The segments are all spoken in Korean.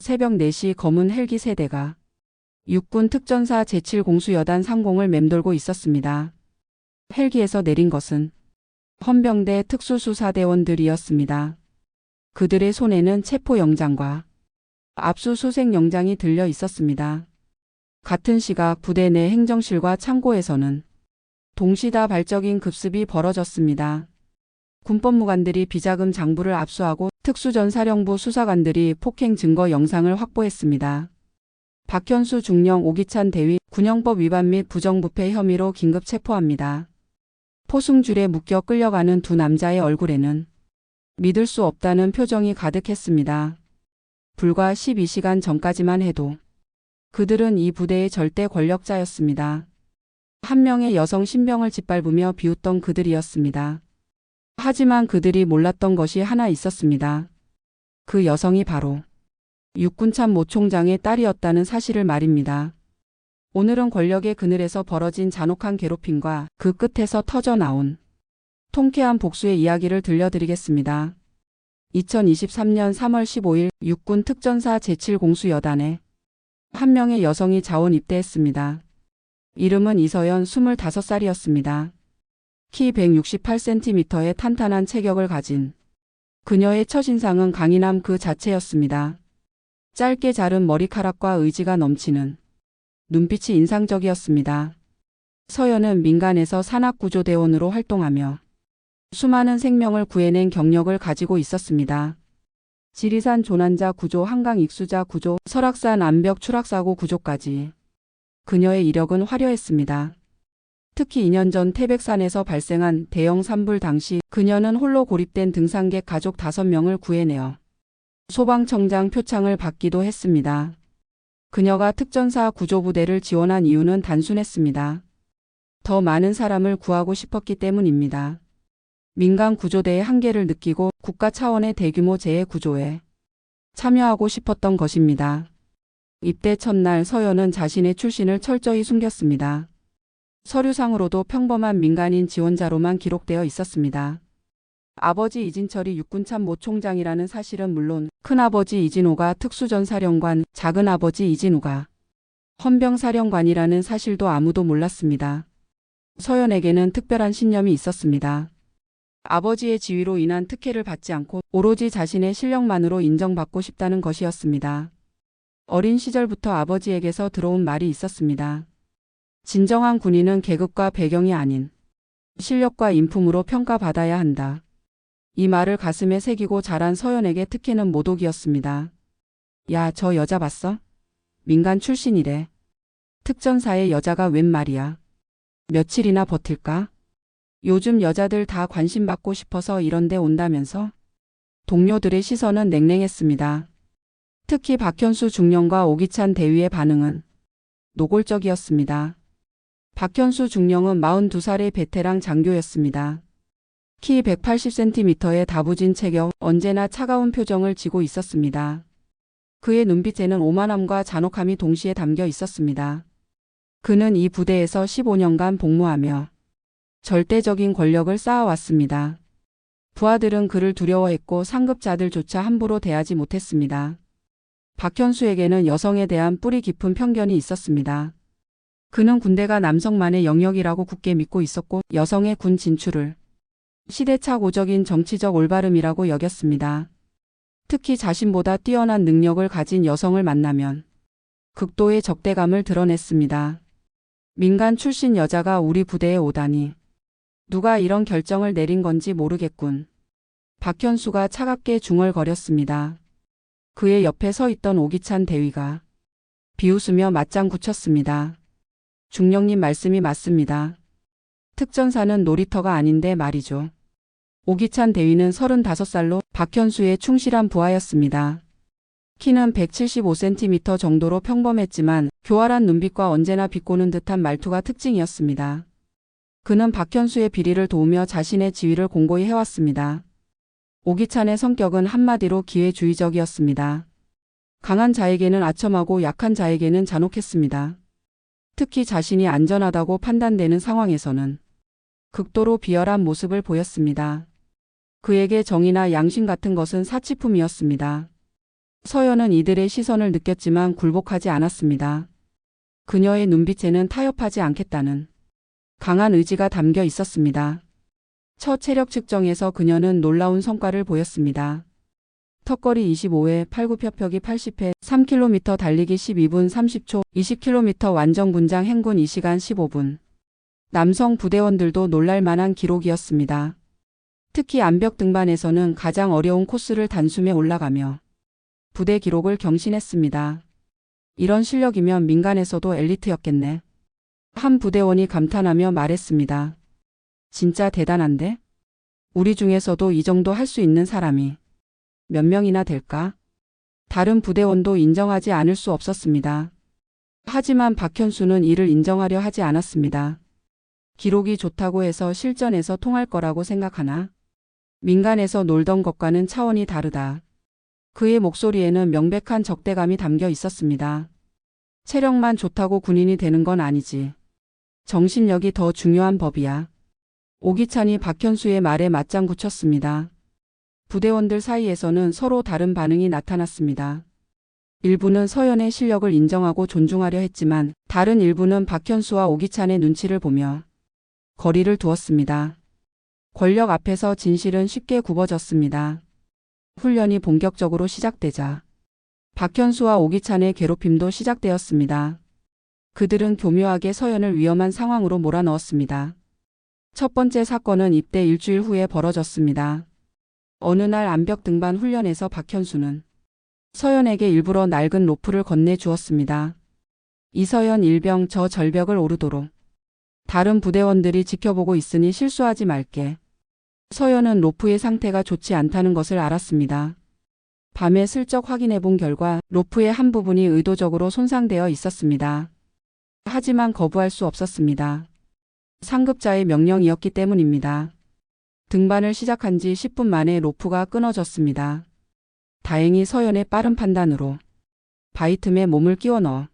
새벽 4시 검은 헬기 세대가 육군 특전사 제7공수여단 상공을 맴돌고 있었습니다. 헬기에서 내린 것은 헌병대 특수수사대원들이었습니다. 그들의 손에는 체포영장과 압수수색영장이 들려 있었습니다. 같은 시각 부대 내 행정실과 창고에서는 동시다발적인 급습이 벌어졌습니다. 군법무관들이 비자금 장부를 압수하고 특수전사령부 수사관들이 폭행 증거 영상을 확보했습니다. 박현수 중령 오기찬 대위 군형법 위반 및 부정부패 혐의로 긴급 체포합니다. 포승줄에 묶여 끌려가는 두 남자의 얼굴에는 믿을 수 없다는 표정이 가득했습니다. 불과 12시간 전까지만 해도 그들은 이 부대의 절대 권력자였습니다. 한 명의 여성 신병을 짓밟으며 비웃던 그들이었습니다. 하지만 그들이 몰랐던 것이 하나 있었습니다. 그 여성이 바로 육군참 모 총장의 딸이었다는 사실을 말입니다. 오늘은 권력의 그늘에서 벌어진 잔혹한 괴롭힘과 그 끝에서 터져나온 통쾌한 복수의 이야기를 들려드리겠습니다. 2023년 3월 15일 육군 특전사 제7공수여단에 한 명의 여성이 자원 입대했습니다. 이름은 이서연 25살이었습니다. 키 168cm의 탄탄한 체격을 가진 그녀의 첫인상은 강인함 그 자체였습니다. 짧게 자른 머리카락과 의지가 넘치는 눈빛이 인상적이었습니다. 서연은 민간에서 산악구조대원으로 활동하며 수많은 생명을 구해낸 경력을 가지고 있었습니다. 지리산 조난자 구조, 한강 익수자 구조, 설악산 암벽 추락사고 구조까지 그녀의 이력은 화려했습니다. 특히 2년 전 태백산에서 발생한 대형 산불 당시 그녀는 홀로 고립된 등산객 가족 5명을 구해내어 소방청장 표창을 받기도 했습니다. 그녀가 특전사 구조부대를 지원한 이유는 단순했습니다. 더 많은 사람을 구하고 싶었기 때문입니다. 민간 구조대의 한계를 느끼고 국가 차원의 대규모 재해 구조에 참여하고 싶었던 것입니다. 입대 첫날 서연은 자신의 출신을 철저히 숨겼습니다. 서류상으로도 평범한 민간인 지원자로만 기록되어 있었습니다. 아버지 이진철이 육군참 모 총장이라는 사실은 물론 큰아버지 이진호가 특수전사령관, 작은아버지 이진우가 헌병사령관이라는 사실도 아무도 몰랐습니다. 서연에게는 특별한 신념이 있었습니다. 아버지의 지위로 인한 특혜를 받지 않고 오로지 자신의 실력만으로 인정받고 싶다는 것이었습니다. 어린 시절부터 아버지에게서 들어온 말이 있었습니다. 진정한 군인은 계급과 배경이 아닌 실력과 인품으로 평가받아야 한다. 이 말을 가슴에 새기고 자란 서연에게 특혜는 모독이었습니다. 야, 저 여자 봤어? 민간 출신이래. 특전사의 여자가 웬 말이야. 며칠이나 버틸까? 요즘 여자들 다 관심 받고 싶어서 이런 데 온다면서? 동료들의 시선은 냉랭했습니다. 특히 박현수 중령과 오기찬 대위의 반응은 노골적이었습니다. 박현수 중령은 42살의 베테랑 장교였습니다. 키 180cm의 다부진 체격, 언제나 차가운 표정을 지고 있었습니다. 그의 눈빛에는 오만함과 잔혹함이 동시에 담겨 있었습니다. 그는 이 부대에서 15년간 복무하며 절대적인 권력을 쌓아왔습니다. 부하들은 그를 두려워했고 상급자들조차 함부로 대하지 못했습니다. 박현수에게는 여성에 대한 뿌리 깊은 편견이 있었습니다. 그는 군대가 남성만의 영역이라고 굳게 믿고 있었고 여성의 군 진출을 시대착오적인 정치적 올바름이라고 여겼습니다. 특히 자신보다 뛰어난 능력을 가진 여성을 만나면 극도의 적대감을 드러냈습니다. 민간 출신 여자가 우리 부대에 오다니. 누가 이런 결정을 내린 건지 모르겠군. 박현수가 차갑게 중얼거렸습니다. 그의 옆에 서 있던 오기찬 대위가 비웃으며 맞장구 쳤습니다. 중령님 말씀이 맞습니다. 특전사는 놀이터가 아닌데 말이죠. 오기찬 대위는 35살로 박현수의 충실한 부하였습니다. 키는 175cm 정도로 평범했지만 교활한 눈빛과 언제나 비꼬는 듯한 말투가 특징이었습니다. 그는 박현수의 비리를 도우며 자신의 지위를 공고히 해왔습니다. 오기찬의 성격은 한마디로 기회주의적이었습니다. 강한 자에게는 아첨하고 약한 자에게는 잔혹했습니다. 특히 자신이 안전하다고 판단되는 상황에서는 극도로 비열한 모습을 보였습니다. 그에게 정의나 양심 같은 것은 사치품이었습니다. 서연은 이들의 시선을 느꼈지만 굴복하지 않았습니다. 그녀의 눈빛에는 타협하지 않겠다는 강한 의지가 담겨 있었습니다. 첫 체력 측정에서 그녀는 놀라운 성과를 보였습니다. 턱걸이 25회, 팔굽혀펴기 80회, 3km 달리기 12분 30초, 20km 완전 분장 행군 2시간 15분. 남성 부대원들도 놀랄 만한 기록이었습니다. 특히 암벽 등반에서는 가장 어려운 코스를 단숨에 올라가며 부대 기록을 경신했습니다. 이런 실력이면 민간에서도 엘리트였겠네. 한 부대원이 감탄하며 말했습니다. 진짜 대단한데? 우리 중에서도 이 정도 할 수 있는 사람이 몇 명이나 될까? 다른 부대원도 인정하지 않을 수 없었습니다. 하지만 박현수는 이를 인정하려 하지 않았습니다. 기록이 좋다고 해서 실전에서 통할 거라고 생각하나? 민간에서 놀던 것과는 차원이 다르다. 그의 목소리에는 명백한 적대감이 담겨 있었습니다. 체력만 좋다고 군인이 되는 건 아니지. 정신력이 더 중요한 법이야. 오기찬이 박현수의 말에 맞장구 쳤습니다. 부대원들 사이에서는 서로 다른 반응이 나타났습니다. 일부는 서연의 실력을 인정하고 존중하려 했지만 다른 일부는 박현수와 오기찬의 눈치를 보며 거리를 두었습니다. 권력 앞에서 진실은 쉽게 굽어졌습니다. 훈련이 본격적으로 시작되자 박현수와 오기찬의 괴롭힘도 시작되었습니다. 그들은 교묘하게 서연을 위험한 상황으로 몰아넣었습니다. 첫 번째 사건은 입대 일주일 후에 벌어졌습니다. 어느 날 암벽 등반 훈련에서 박현수는 서연에게 일부러 낡은 로프를 건네 주었습니다. 이서연 일병 저 절벽을 오르도록. 다른 부대원들이 지켜보고 있으니 실수하지 말게. 서연은 로프의 상태가 좋지 않다는 것을 알았습니다. 밤에 슬쩍 확인해 본 결과 로프의 한 부분이 의도적으로 손상되어 있었습니다. 하지만 거부할 수 없었습니다. 상급자의 명령이었기 때문입니다. 등반을 시작한 지 10분 만에 로프가 끊어졌습니다. 다행히 서연의 빠른 판단으로 바위 틈에 몸을 끼워 넣어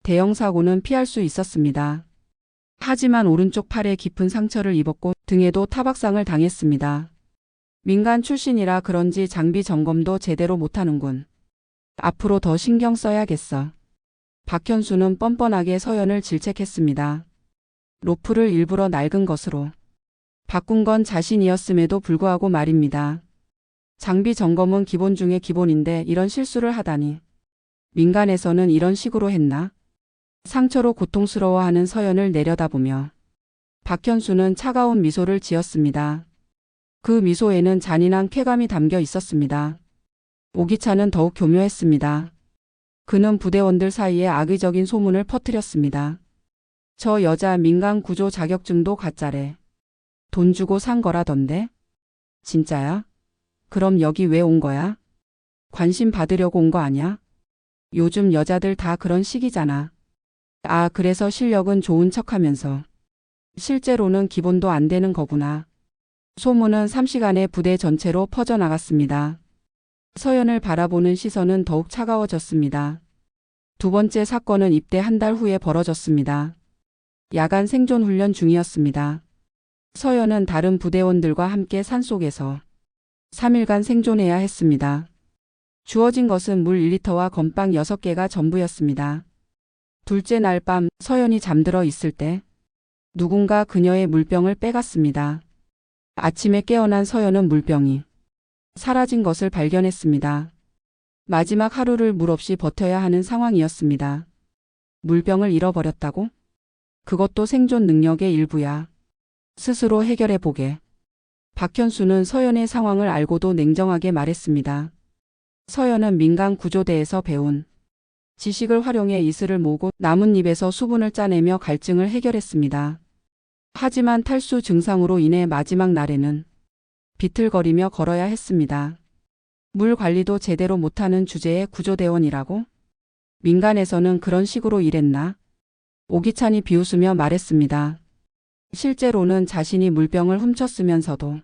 대형 사고는 피할 수 있었습니다. 하지만 오른쪽 팔에 깊은 상처를 입었고 등에도 타박상을 당했습니다. 민간 출신이라 그런지 장비 점검도 제대로 못하는군. 앞으로 더 신경 써야겠어. 박현수는 뻔뻔하게 서연을 질책했습니다. 로프를 일부러 낡은 것으로 바꾼 건 자신이었음에도 불구하고 말입니다. 장비 점검은 기본 중에 기본인데 이런 실수를 하다니. 민간에서는 이런 식으로 했나? 상처로 고통스러워하는 서연을 내려다보며 박현수는 차가운 미소를 지었습니다. 그 미소에는 잔인한 쾌감이 담겨 있었습니다. 오기찬은 더욱 교묘했습니다. 그는 부대원들 사이에 악의적인 소문을 퍼뜨렸습니다. 저 여자 민간 구조 자격증도 가짜래. 돈 주고 산 거라던데? 진짜야? 그럼 여기 왜 온 거야? 관심 받으려고 온 거 아냐? 요즘 여자들 다 그런 식이잖아. 아, 그래서 실력은 좋은 척하면서 실제로는 기본도 안 되는 거구나. 소문은 3시간에 부대 전체로 퍼져나갔습니다. 서연을 바라보는 시선은 더욱 차가워졌습니다. 두 번째 사건은 입대 한 달 후에 벌어졌습니다. 야간 생존 훈련 중이었습니다. 서연은 다른 부대원들과 함께 산속에서 3일간 생존해야 했습니다. 주어진 것은 물 1리터와 건빵 6개가 전부였습니다. 둘째 날 밤 서연이 잠들어 있을 때 누군가 그녀의 물병을 빼갔습니다. 아침에 깨어난 서연은 물병이 사라진 것을 발견했습니다. 마지막 하루를 물 없이 버텨야 하는 상황이었습니다. 물병을 잃어버렸다고? 그것도 생존 능력의 일부야. 스스로 해결해 보게. 박현수는 서연의 상황을 알고도 냉정하게 말했습니다. 서연은 민간 구조대에서 배운 지식을 활용해 이슬을 모으고 나뭇잎에서 수분을 짜내며 갈증을 해결했습니다. 하지만 탈수 증상으로 인해 마지막 날에는 비틀거리며 걸어야 했습니다. 물 관리도 제대로 못하는 주제의 구조대원이라고? 민간에서는 그런 식으로 일했나? 오기찬이 비웃으며 말했습니다. 실제로는 자신이 물병을 훔쳤으면서도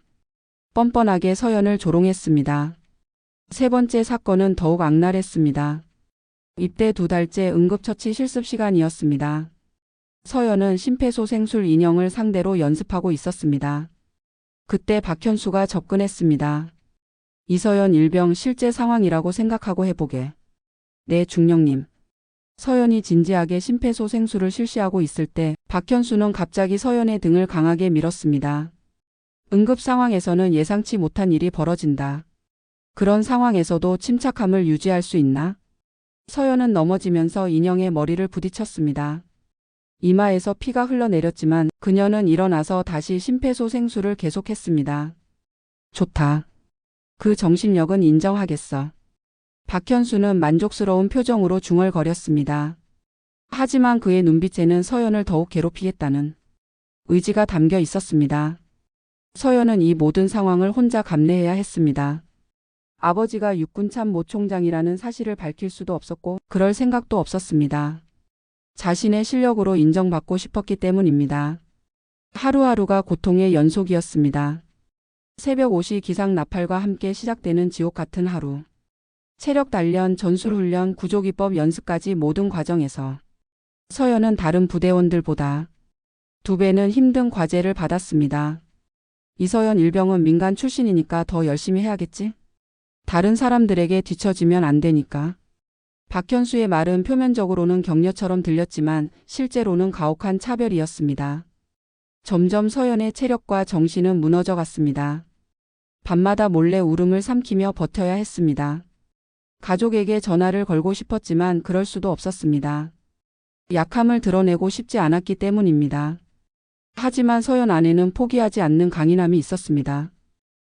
뻔뻔하게 서연을 조롱했습니다. 세 번째 사건은 더욱 악랄했습니다. 입대 2달째 응급처치 실습 시간이었습니다. 서연은 심폐소생술 인형을 상대로 연습하고 있었습니다. 그때 박현수가 접근했습니다. 이서연 일병 실제 상황이라고 생각하고 해보게. 네, 중령님. 서연이 진지하게 심폐소생술을 실시하고 있을 때 박현수는 갑자기 서연의 등을 강하게 밀었습니다. 응급 상황에서는 예상치 못한 일이 벌어진다. 그런 상황에서도 침착함을 유지할 수 있나? 서연은 넘어지면서 인형의 머리를 부딪혔습니다. 이마에서 피가 흘러내렸지만 그녀는 일어나서 다시 심폐소생술을 계속했습니다. 좋다. 그 정신력은 인정하겠어. 박현수는 만족스러운 표정으로 중얼거렸습니다. 하지만 그의 눈빛에는 서연을 더욱 괴롭히겠다는 의지가 담겨 있었습니다. 서연은 이 모든 상황을 혼자 감내해야 했습니다. 아버지가 육군 참모 총장이라는 사실을 밝힐 수도 없었고 그럴 생각도 없었습니다. 자신의 실력으로 인정받고 싶었기 때문입니다. 하루하루가 고통의 연속이었습니다. 새벽 5시 기상 나팔과 함께 시작되는 지옥 같은 하루. 체력 단련, 전술훈련, 구조기법 연습까지 모든 과정에서 서연은 다른 부대원들보다 2배는 힘든 과제를 받았습니다. 이서연 일병은 민간 출신이니까 더 열심히 해야겠지? 다른 사람들에게 뒤처지면 안 되니까. 박현수의 말은 표면적으로는 격려처럼 들렸지만 실제로는 가혹한 차별이었습니다. 점점 서연의 체력과 정신은 무너져 갔습니다. 밤마다 몰래 울음을 삼키며 버텨야 했습니다. 가족에게 전화를 걸고 싶었지만 그럴 수도 없었습니다. 약함을 드러내고 싶지 않았기 때문입니다. 하지만 서연 안에는 포기하지 않는 강인함이 있었습니다.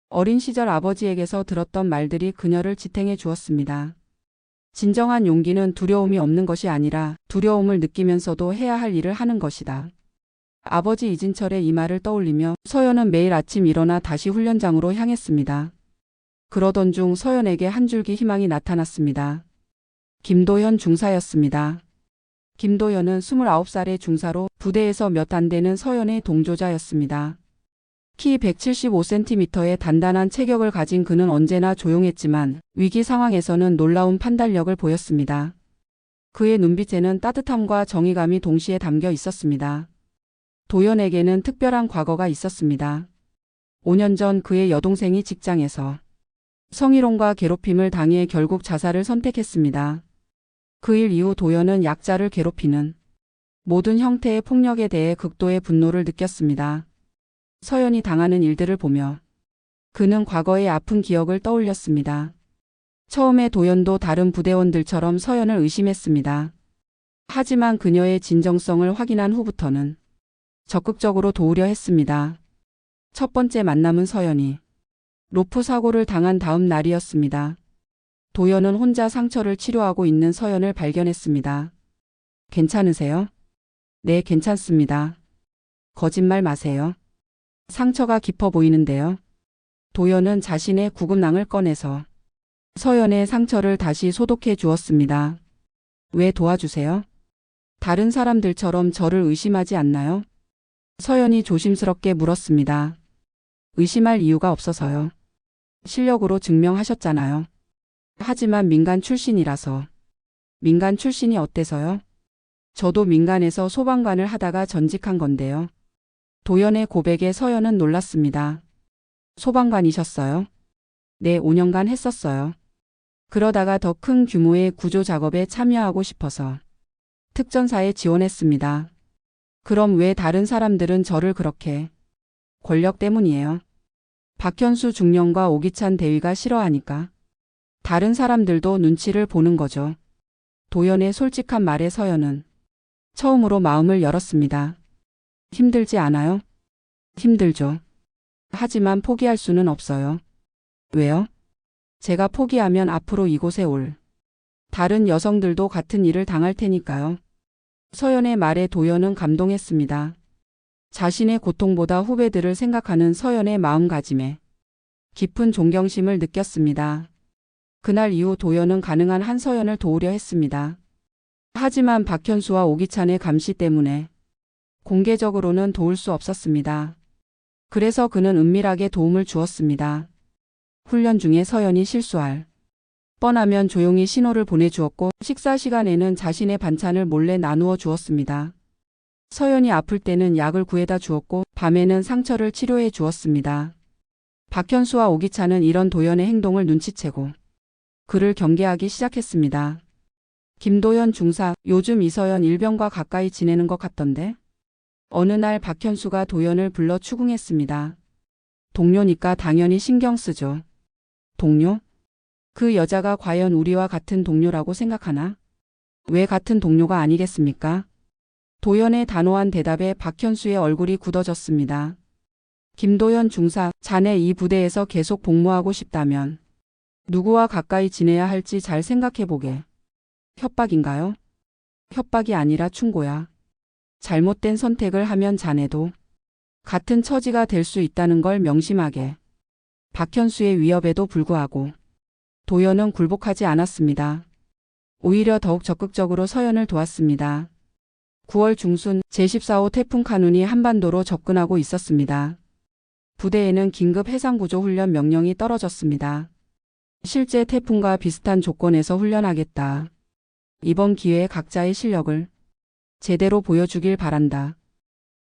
어린 시절 아버지에게서 들었던 말들이 그녀를 지탱해 주었습니다. 진정한 용기는 두려움이 없는 것이 아니라 두려움을 느끼면서도 해야 할 일을 하는 것이다. 아버지 이진철의 이 말을 떠올리며 서연은 매일 아침 일어나 다시 훈련장으로 향했습니다. 그러던 중 서연에게 한 줄기 희망이 나타났습니다. 김도현 중사였습니다. 김도현은 29살의 중사로 부대에서 몇 안 되는 서연의 동조자였습니다. 키 175cm의 단단한 체격을 가진 그는 언제나 조용했지만 위기 상황에서는 놀라운 판단력을 보였습니다. 그의 눈빛에는 따뜻함과 정의감이 동시에 담겨 있었습니다. 도연에게는 특별한 과거가 있었습니다. 5년 전 그의 여동생이 직장에서 성희롱과 괴롭힘을 당해 결국 자살을 선택했습니다. 그 일 이후 도연은 약자를 괴롭히는 모든 형태의 폭력에 대해 극도의 분노를 느꼈습니다. 서연이 당하는 일들을 보며 그는 과거의 아픈 기억을 떠올렸습니다. 처음에 도연도 다른 부대원들처럼 서연을 의심했습니다. 하지만 그녀의 진정성을 확인한 후부터는 적극적으로 도우려 했습니다. 첫 번째 만남은 서연이 로프 사고를 당한 다음 날이었습니다. 도연은 혼자 상처를 치료하고 있는 서연을 발견했습니다. 괜찮으세요? 네, 괜찮습니다. 거짓말 마세요. 상처가 깊어 보이는데요. 도연은 자신의 구급낭을 꺼내서 서연의 상처를 다시 소독해 주었습니다. 왜 도와주세요? 다른 사람들처럼 저를 의심하지 않나요? 서연이 조심스럽게 물었습니다. 의심할 이유가 없어서요. 실력으로 증명하셨잖아요. 하지만 민간 출신이라서. 민간 출신이 어때서요? 저도 민간에서 소방관을 하다가 전직한 건데요. 도연의 고백에 서연은 놀랐습니다. 소방관이셨어요? 네, 5년간 했었어요. 그러다가 더 큰 규모의 구조 작업에 참여하고 싶어서 특전사에 지원했습니다. 그럼 왜 다른 사람들은 저를 그렇게? 권력 때문이에요. 박현수 중령과 오기찬 대위가 싫어하니까. 다른 사람들도 눈치를 보는 거죠. 도연의 솔직한 말에 서연은 처음으로 마음을 열었습니다. 힘들지 않아요? 힘들죠. 하지만 포기할 수는 없어요. 왜요? 제가 포기하면 앞으로 이곳에 올 다른 여성들도 같은 일을 당할 테니까요. 서연의 말에 도연은 감동했습니다. 자신의 고통보다 후배들을 생각하는 서연의 마음가짐에 깊은 존경심을 느꼈습니다. 그날 이후 도연은 가능한 한 서연을 도우려 했습니다. 하지만 박현수와 오기찬의 감시 때문에 공개적으로는 도울 수 없었습니다. 그래서 그는 은밀하게 도움을 주었습니다. 훈련 중에 서연이 실수할 뻔하면 조용히 신호를 보내주었고 식사 시간에는 자신의 반찬을 몰래 나누어 주었습니다. 서연이 아플 때는 약을 구해다 주었고 밤에는 상처를 치료해 주었습니다. 박현수와 오기찬은 이런 도연의 행동을 눈치채고 그를 경계하기 시작했습니다. 김도연 중사, 요즘 이서연 일병과 가까이 지내는 것 같던데? 어느 날 박현수가 도연을 불러 추궁했습니다. 동료니까 당연히 신경 쓰죠. 동료? 그 여자가 과연 우리와 같은 동료라고 생각하나? 왜 같은 동료가 아니겠습니까? 도연의 단호한 대답에 박현수의 얼굴이 굳어졌습니다. 김도연 중사, 자네 이 부대에서 계속 복무하고 싶다면 누구와 가까이 지내야 할지 잘 생각해보게. 협박인가요? 협박이 아니라 충고야. 잘못된 선택을 하면 자네도 같은 처지가 될 수 있다는 걸 명심하게. 박현수의 위협에도 불구하고 도연은 굴복하지 않았습니다. 오히려 더욱 적극적으로 서연을 도왔습니다. 9월 중순 제14호 태풍 카눈이 한반도로 접근하고 있었습니다. 부대에는 긴급 해상구조 훈련 명령이 떨어졌습니다. 실제 태풍과 비슷한 조건에서 훈련하겠다. 이번 기회에 각자의 실력을 제대로 보여주길 바란다.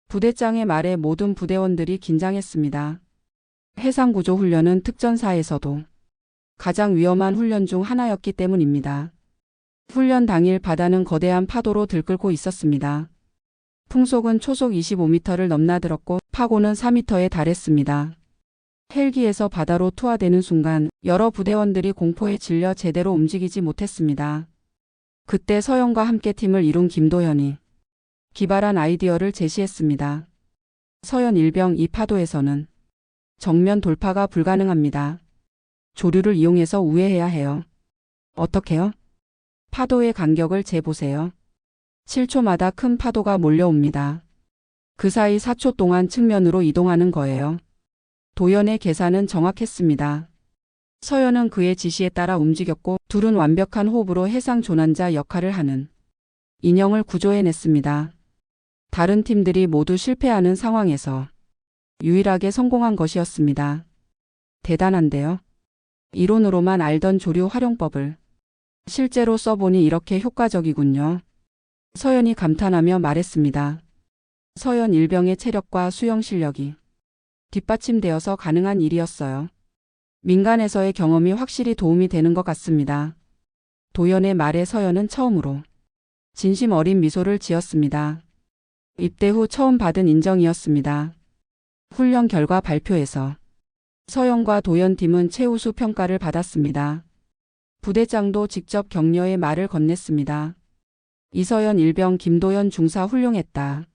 부대장의 말에 모든 부대원들이 긴장했습니다. 해상구조 훈련은 특전사에서도 가장 위험한 훈련 중 하나였기 때문입니다. 훈련 당일 바다는 거대한 파도로 들끓고 있었습니다. 풍속은 초속 25m를 넘나들었고 파고는 4m에 달했습니다. 헬기에서 바다로 투하되는 순간 여러 부대원들이 공포에 질려 제대로 움직이지 못했습니다. 그때 서연과 함께 팀을 이룬 김도연이 기발한 아이디어를 제시했습니다. 서연 일병, 이 파도에서는 정면 돌파가 불가능합니다. 조류를 이용해서 우회해야 해요. 어떻게요? 파도의 간격을 재보세요. 7초마다 큰 파도가 몰려옵니다. 그 사이 4초 동안 측면으로 이동하는 거예요. 도연의 계산은 정확했습니다. 서연은 그의 지시에 따라 움직였고 둘은 완벽한 호흡으로 해상 조난자 역할을 하는 인형을 구조해냈습니다. 다른 팀들이 모두 실패하는 상황에서 유일하게 성공한 것이었습니다. 대단한데요. 이론으로만 알던 조류 활용법을 실제로 써보니 이렇게 효과적이군요. 서연이 감탄하며 말했습니다. 서연 일병의 체력과 수영 실력이 뒷받침되어서 가능한 일이었어요. 민간에서의 경험이 확실히 도움이 되는 것 같습니다. 도연의 말에 서연은 처음으로 진심 어린 미소를 지었습니다. 입대 후 처음 받은 인정이었습니다. 훈련 결과 발표에서 서연과 도연 팀은 최우수 평가를 받았습니다. 부대장도 직접 격려의 말을 건넸습니다. 이서연 일병, 김도연 중사 훌륭했다.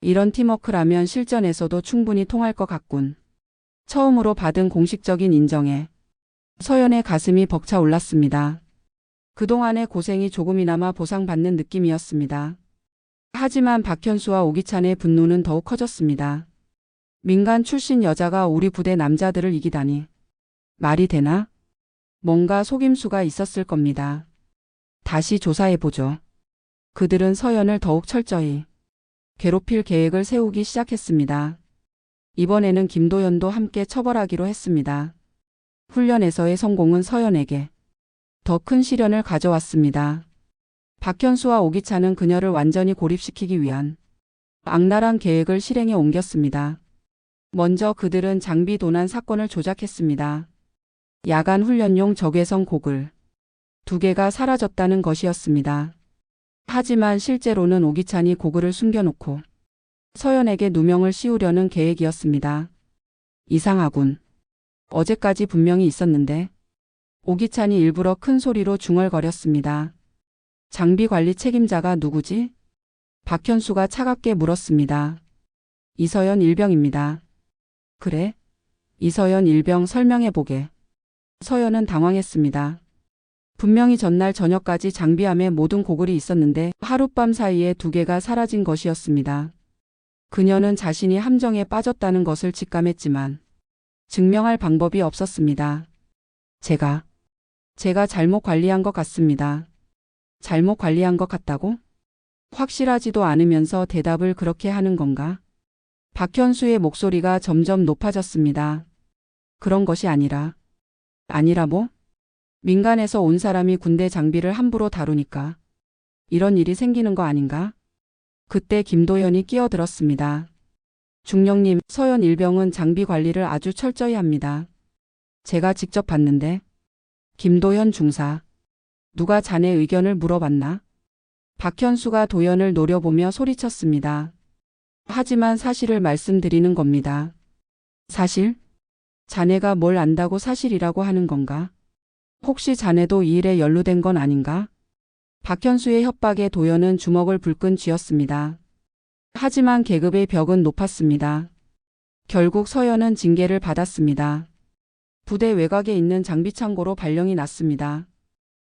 이런 팀워크라면 실전에서도 충분히 통할 것 같군. 처음으로 받은 공식적인 인정에 서연의 가슴이 벅차 올랐습니다. 그동안의 고생이 조금이나마 보상받는 느낌이었습니다. 하지만 박현수와 오기찬의 분노는 더욱 커졌습니다. 민간 출신 여자가 우리 부대 남자들을 이기다니. 말이 되나? 뭔가 속임수가 있었을 겁니다. 다시 조사해보죠. 그들은 서연을 더욱 철저히 괴롭힐 계획을 세우기 시작했습니다. 이번에는 김도연도 함께 처벌하기로 했습니다. 훈련에서의 성공은 서연에게 더 큰 시련을 가져왔습니다. 박현수와 오기찬은 그녀를 완전히 고립시키기 위한 악랄한 계획을 실행에 옮겼습니다. 먼저 그들은 장비 도난 사건을 조작했습니다. 야간 훈련용 적외선 고글 2개가 사라졌다는 것이었습니다. 하지만 실제로는 오기찬이 고글을 숨겨놓고 서연에게 누명을 씌우려는 계획이었습니다. 이상하군. 어제까지 분명히 있었는데. 오기찬이 일부러 큰 소리로 중얼거렸습니다. 장비 관리 책임자가 누구지? 박현수가 차갑게 물었습니다. 이서연 일병입니다. 그래? 이서연 일병 설명해보게. 서연은 당황했습니다. 분명히 전날 저녁까지 장비함에 모든 고글이 있었는데 하룻밤 사이에 2개가 사라진 것이었습니다. 그녀는 자신이 함정에 빠졌다는 것을 직감했지만 증명할 방법이 없었습니다. 제가 잘못 관리한 것 같습니다. 잘못 관리한 것 같다고? 확실하지도 않으면서 대답을 그렇게 하는 건가? 박현수의 목소리가 점점 높아졌습니다. 그런 것이 아니라 뭐? 민간에서 온 사람이 군대 장비를 함부로 다루니까 이런 일이 생기는 거 아닌가? 그때 김도연이 끼어들었습니다. 중령님, 서연 일병은 장비 관리를 아주 철저히 합니다. 제가 직접 봤는데. 김도현 중사. 누가 자네 의견을 물어봤나? 박현수가 도연을 노려보며 소리쳤습니다. 하지만 사실을 말씀드리는 겁니다. 사실? 자네가 뭘 안다고 사실이라고 하는 건가? 혹시 자네도 이 일에 연루된 건 아닌가? 박현수의 협박에 도연은 주먹을 불끈 쥐었습니다. 하지만 계급의 벽은 높았습니다. 결국 서연은 징계를 받았습니다. 부대 외곽에 있는 장비 창고로 발령이 났습니다.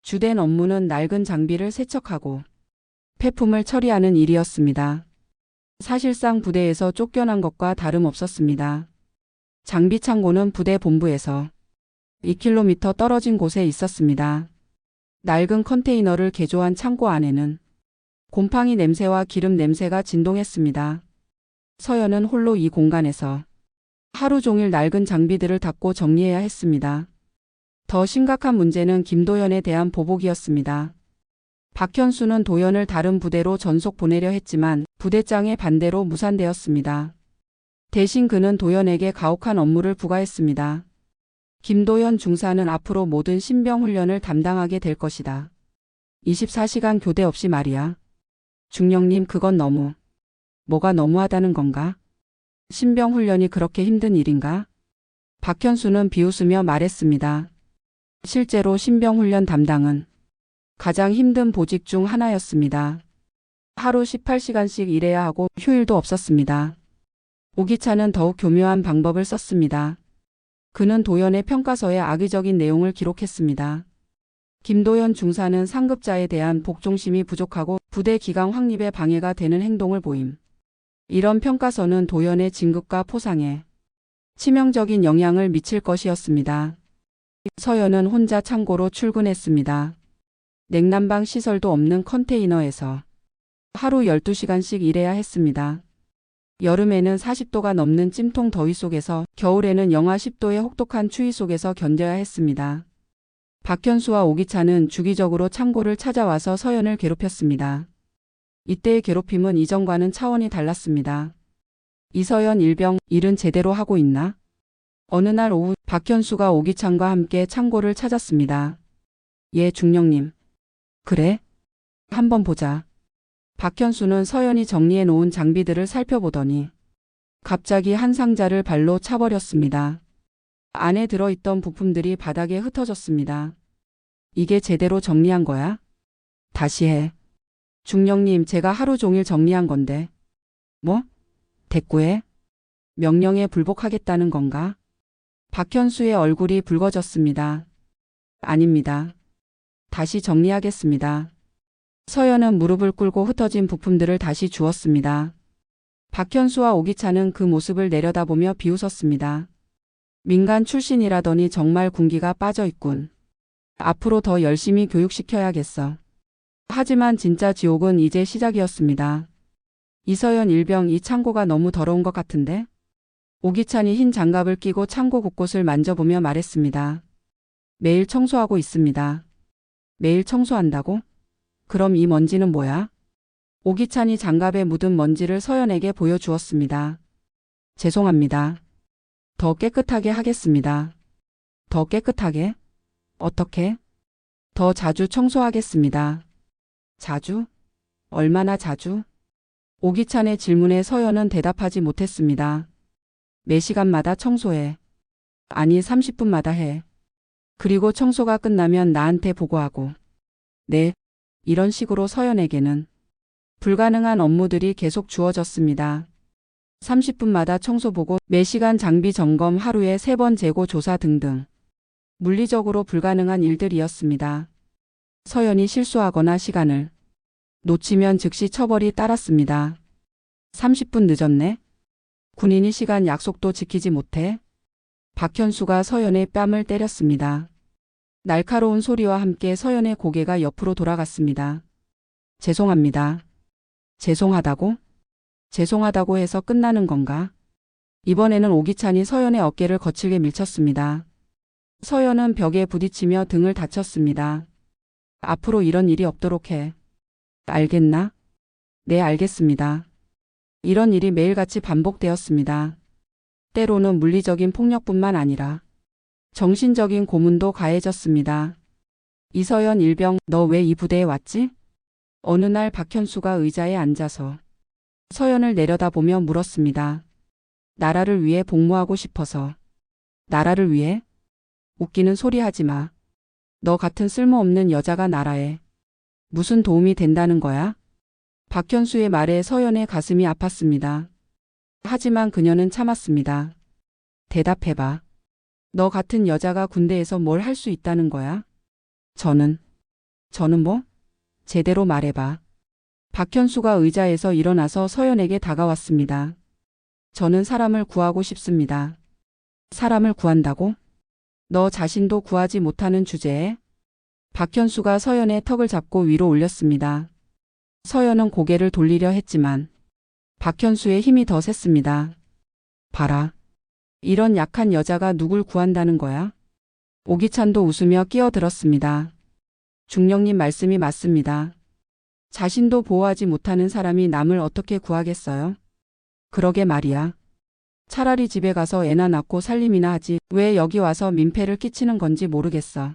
주된 업무는 낡은 장비를 세척하고 폐품을 처리하는 일이었습니다. 사실상 부대에서 쫓겨난 것과 다름없었습니다. 장비 창고는 부대 본부에서 2km 떨어진 곳에 있었습니다. 낡은 컨테이너를 개조한 창고 안에는 곰팡이 냄새와 기름 냄새가 진동했습니다. 서연은 홀로 이 공간에서 하루 종일 낡은 장비들을 닦고 정리해야 했습니다. 더 심각한 문제는 김도연에 대한 보복이었습니다. 박현수는 도연을 다른 부대로 전속 보내려 했지만 부대장의 반대로 무산되었습니다. 대신 그는 도연에게 가혹한 업무를 부과했습니다. 김도연 중사는 앞으로 모든 신병 훈련을 담당하게 될 것이다. 24시간 교대 없이 말이야. 중령님, 그건 너무. 뭐가 너무하다는 건가? 신병 훈련이 그렇게 힘든 일인가? 박현수는 비웃으며 말했습니다. 실제로 신병 훈련 담당은 가장 힘든 보직 중 하나였습니다. 하루 18시간씩 일해야 하고 휴일도 없었습니다. 오기찬은 더욱 교묘한 방법을 썼습니다. 그는 도연의 평가서에 악의적인 내용을 기록했습니다. 김도연 중사는 상급자에 대한 복종심이 부족하고 부대 기강 확립에 방해가 되는 행동을 보임. 이런 평가서는 도연의 진급과 포상에 치명적인 영향을 미칠 것이었습니다. 서연은 혼자 창고로 출근했습니다. 냉난방 시설도 없는 컨테이너에서 하루 12시간씩 일해야 했습니다. 여름에는 40도가 넘는 찜통 더위 속에서, 겨울에는 영하 10도의 혹독한 추위 속에서 견뎌야 했습니다. 박현수와 오기찬은 주기적으로 창고를 찾아와서 서연을 괴롭혔습니다. 이때의 괴롭힘은 이전과는 차원이 달랐습니다. 이서연 일병, 일은 제대로 하고 있나? 어느 날 오후 박현수가 오기찬과 함께 창고를 찾았습니다. 예, 중령님. 그래? 한번 보자. 박현수는 서연이 정리해 놓은 장비들을 살펴보더니 갑자기 한 상자를 발로 차버렸습니다. 안에 들어있던 부품들이 바닥에 흩어졌습니다. 이게 제대로 정리한 거야? 다시 해. 중령님, 제가 하루 종일 정리한 건데. 뭐? 대꾸해? 명령에 불복하겠다는 건가? 박현수의 얼굴이 붉어졌습니다. 아닙니다. 다시 정리하겠습니다. 서연은 무릎을 꿇고 흩어진 부품들을 다시 주었습니다. 박현수와 오기찬은 그 모습을 내려다보며 비웃었습니다. 민간 출신이라더니 정말 군기가 빠져있군. 앞으로 더 열심히 교육시켜야겠어. 하지만 진짜 지옥은 이제 시작이었습니다. 이서연 일병, 이 창고가 너무 더러운 것 같은데? 오기찬이 흰 장갑을 끼고 창고 곳곳을 만져보며 말했습니다. 매일 청소하고 있습니다. 매일 청소한다고? 그럼 이 먼지는 뭐야? 오기찬이 장갑에 묻은 먼지를 서연에게 보여주었습니다. 죄송합니다. 더 깨끗하게 하겠습니다. 더 깨끗하게? 어떻게? 더 자주 청소하겠습니다. 자주? 얼마나 자주? 오기찬의 질문에 서연은 대답하지 못했습니다. 매 시간마다 청소해. 아니, 30분마다 해. 그리고 청소가 끝나면 나한테 보고하고. 네. 이런 식으로 서연에게는 불가능한 업무들이 계속 주어졌습니다. 30분마다 청소 보고, 매시간 장비 점검, 하루에 3번 재고 조사 등등. 물리적으로 불가능한 일들이었습니다. 서연이 실수하거나 시간을 놓치면 즉시 처벌이 따랐습니다. 30분 늦었네? 군인이 시간 약속도 지키지 못해? 박현수가 서연의 뺨을 때렸습니다. 날카로운 소리와 함께 서연의 고개가 옆으로 돌아갔습니다. 죄송합니다. 죄송하다고? 죄송하다고 해서 끝나는 건가? 이번에는 오기찬이 서연의 어깨를 거칠게 밀쳤습니다. 서연은 벽에 부딪히며 등을 다쳤습니다. 앞으로 이런 일이 없도록 해. 알겠나? 네, 알겠습니다. 이런 일이 매일같이 반복되었습니다. 때로는 물리적인 폭력뿐만 아니라 정신적인 고문도 가해졌습니다. 이서연 일병, 너 왜 이 부대에 왔지? 어느 날 박현수가 의자에 앉아서 서연을 내려다보며 물었습니다. 나라를 위해 복무하고 싶어서. 나라를 위해? 웃기는 소리 하지 마. 너 같은 쓸모없는 여자가 나라에 무슨 도움이 된다는 거야? 박현수의 말에 서연의 가슴이 아팠습니다. 하지만 그녀는 참았습니다. 대답해봐. 너 같은 여자가 군대에서 뭘 할 수 있다는 거야? 저는 뭐? 제대로 말해봐. 박현수가 의자에서 일어나서 서연에게 다가왔습니다. 저는 사람을 구하고 싶습니다. 사람을 구한다고? 너 자신도 구하지 못하는 주제에? 박현수가 서연의 턱을 잡고 위로 올렸습니다. 서연은 고개를 돌리려 했지만 박현수의 힘이 더 셌습니다. 봐라. 이런 약한 여자가 누굴 구한다는 거야? 오기찬도 웃으며 끼어들었습니다. 중령님 말씀이 맞습니다. 자신도 보호하지 못하는 사람이 남을 어떻게 구하겠어요? 그러게 말이야. 차라리 집에 가서 애나 낳고 살림이나 하지 왜 여기 와서 민폐를 끼치는 건지 모르겠어.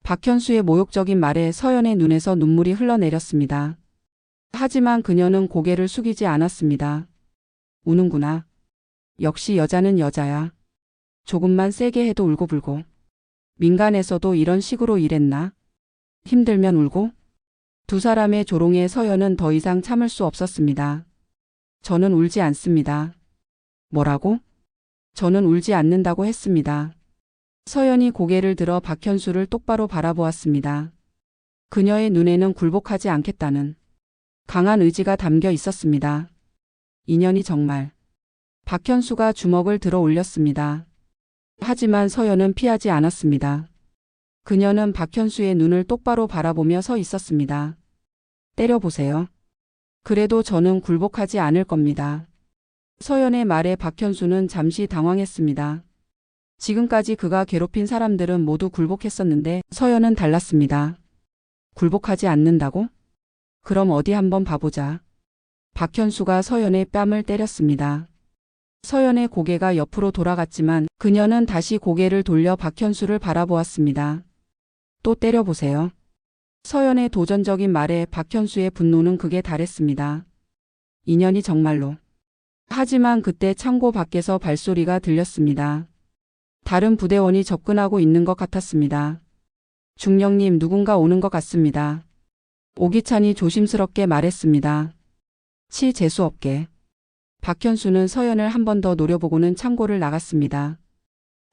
박현수의 모욕적인 말에 서연의 눈에서 눈물이 흘러내렸습니다. 하지만 그녀는 고개를 숙이지 않았습니다. 우는구나. 역시 여자는 여자야. 조금만 세게 해도 울고불고. 민간에서도 이런 식으로 일했나? 힘들면 울고? 두 사람의 조롱에 서연은 더 이상 참을 수 없었습니다. 저는 울지 않습니다. 뭐라고? 저는 울지 않는다고 했습니다. 서연이 고개를 들어 박현수를 똑바로 바라보았습니다. 그녀의 눈에는 굴복하지 않겠다는 강한 의지가 담겨 있었습니다. 인연이 정말. 박현수가 주먹을 들어 올렸습니다. 하지만 서연은 피하지 않았습니다. 그녀는 박현수의 눈을 똑바로 바라보며 서 있었습니다. 때려보세요. 그래도 저는 굴복하지 않을 겁니다. 서연의 말에 박현수는 잠시 당황했습니다. 지금까지 그가 괴롭힌 사람들은 모두 굴복했었는데 서연은 달랐습니다. 굴복하지 않는다고? 그럼 어디 한번 봐보자. 박현수가 서연의 뺨을 때렸습니다. 서연의 고개가 옆으로 돌아갔지만 그녀는 다시 고개를 돌려 박현수를 바라보았습니다. 또 때려보세요. 서연의 도전적인 말에 박현수의 분노는 극에 달했습니다. 인연이 정말로. 하지만 그때 창고 밖에서 발소리가 들렸습니다. 다른 부대원이 접근하고 있는 것 같았습니다. 중령님, 누군가 오는 것 같습니다. 오기찬이 조심스럽게 말했습니다. 재수없게. 박현수는 서연을 한 번 더 노려보고는 창고를 나갔습니다.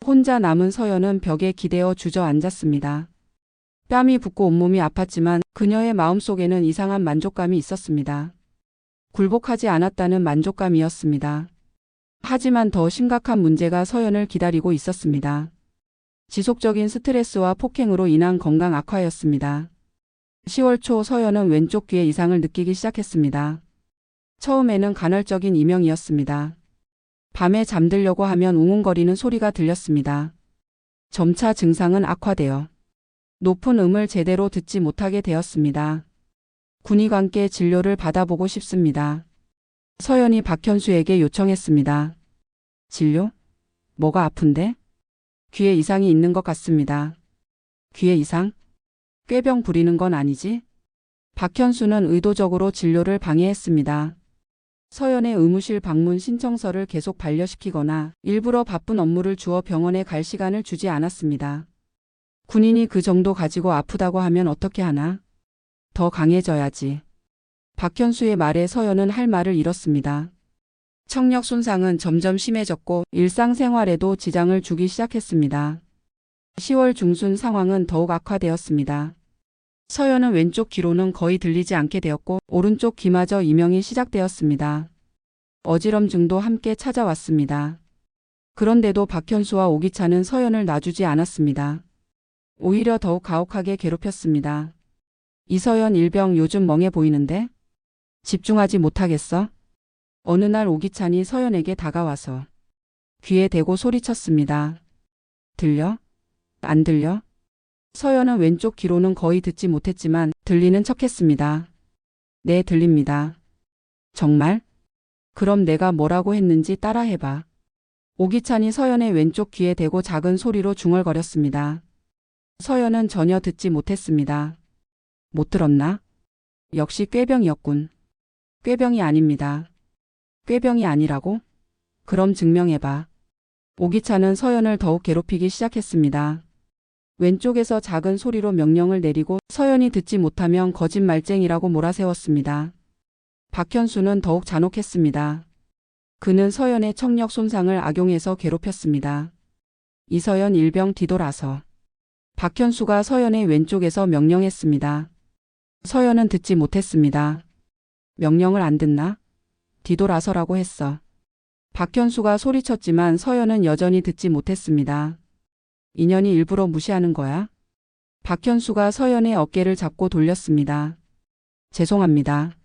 혼자 남은 서연은 벽에 기대어 주저앉았습니다. 뺨이 붓고 온몸이 아팠지만 그녀의 마음속에는 이상한 만족감이 있었습니다. 굴복하지 않았다는 만족감이었습니다. 하지만 더 심각한 문제가 서연을 기다리고 있었습니다. 지속적인 스트레스와 폭행으로 인한 건강 악화였습니다. 10월 초 서연은 왼쪽 귀에 이상을 느끼기 시작했습니다. 처음에는 간헐적인 이명이었습니다. 밤에 잠들려고 하면 웅웅거리는 소리가 들렸습니다. 점차 증상은 악화되어 높은 음을 제대로 듣지 못하게 되었습니다. 군의관께 진료를 받아보고 싶습니다. 서연이 박현수에게 요청했습니다. 진료? 뭐가 아픈데? 귀에 이상이 있는 것 같습니다. 귀에 이상? 꾀병 부리는 건 아니지? 박현수는 의도적으로 진료를 방해했습니다. 서연의 의무실 방문 신청서를 계속 반려시키거나 일부러 바쁜 업무를 주어 병원에 갈 시간을 주지 않았습니다. 군인이 그 정도 가지고 아프다고 하면 어떻게 하나? 더 강해져야지. 박현수의 말에 서연은 할 말을 잃었습니다. 청력 손상은 점점 심해졌고 일상생활에도 지장을 주기 시작했습니다. 10월 중순 상황은 더욱 악화되었습니다. 서연은 왼쪽 귀로는 거의 들리지 않게 되었고 오른쪽 귀마저 이명이 시작되었습니다. 어지럼증도 함께 찾아왔습니다. 그런데도 박현수와 오기찬은 서연을 놔주지 않았습니다. 오히려 더욱 가혹하게 괴롭혔습니다. 이서연 일병, 요즘 멍해 보이는데? 집중하지 못하겠어? 어느 날 오기찬이 서연에게 다가와서 귀에 대고 소리쳤습니다. 들려? 안 들려? 서연은 왼쪽 귀로는 거의 듣지 못했지만 들리는 척했습니다. 네, 들립니다. 정말? 그럼 내가 뭐라고 했는지 따라해봐. 오기찬이 서연의 왼쪽 귀에 대고 작은 소리로 중얼거렸습니다. 서연은 전혀 듣지 못했습니다. 못 들었나? 역시 꾀병이었군. 꾀병이 아닙니다. 꾀병이 아니라고? 그럼 증명해봐. 오기찬은 서연을 더욱 괴롭히기 시작했습니다. 왼쪽에서 작은 소리로 명령을 내리고 서연이 듣지 못하면 거짓말쟁이라고 몰아세웠습니다. 박현수는 더욱 잔혹했습니다. 그는 서연의 청력 손상을 악용해서 괴롭혔습니다. 이서연 일병 뒤돌아서. 박현수가 서연의 왼쪽에서 명령했습니다. 서연은 듣지 못했습니다. 명령을 안 듣나? 뒤돌아서라고 했어. 박현수가 소리쳤지만 서연은 여전히 듣지 못했습니다. 인연이 일부러 무시하는 거야? 박현수가 서연의 어깨를 잡고 돌렸습니다. 죄송합니다.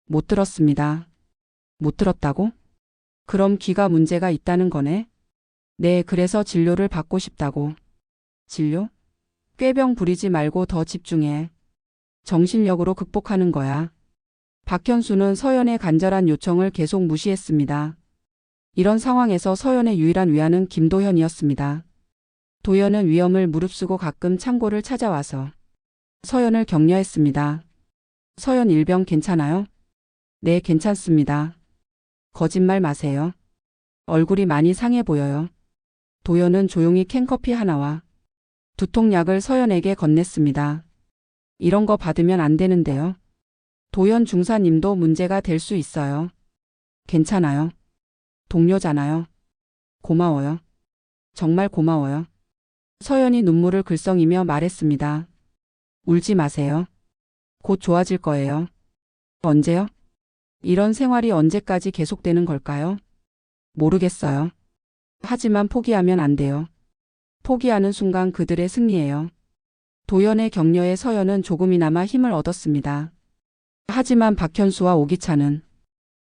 못 들었습니다. 못 들었다고? 그럼 귀가 문제가 있다는 거네? 네, 그래서 진료를 받고 싶다고. 진료? 꾀병 부리지 말고 더 집중해. 정신력으로 극복하는 거야. 박현수는 서연의 간절한 요청을 계속 무시했습니다. 이런 상황에서 서연의 유일한 위안은 김도현이었습니다. 도현은 위험을 무릅쓰고 가끔 창고를 찾아와서 서연을 격려했습니다. 서연 일병 괜찮아요? 네, 괜찮습니다. 거짓말 마세요. 얼굴이 많이 상해 보여요. 도현은 조용히 캔커피 하나와 두통약을 서연에게 건넸습니다. 이런 거 받으면 안 되는데요. 도현 중사님도 문제가 될 수 있어요. 괜찮아요. 동료잖아요. 고마워요. 정말 고마워요. 서연이 눈물을 글썽이며 말했습니다. 울지 마세요. 곧 좋아질 거예요. 언제요? 이런 생활이 언제까지 계속되는 걸까요? 모르겠어요. 하지만 포기하면 안 돼요. 포기하는 순간 그들의 승리예요. 도연의 격려에 서연은 조금이나마 힘을 얻었습니다. 하지만 박현수와 오기찬은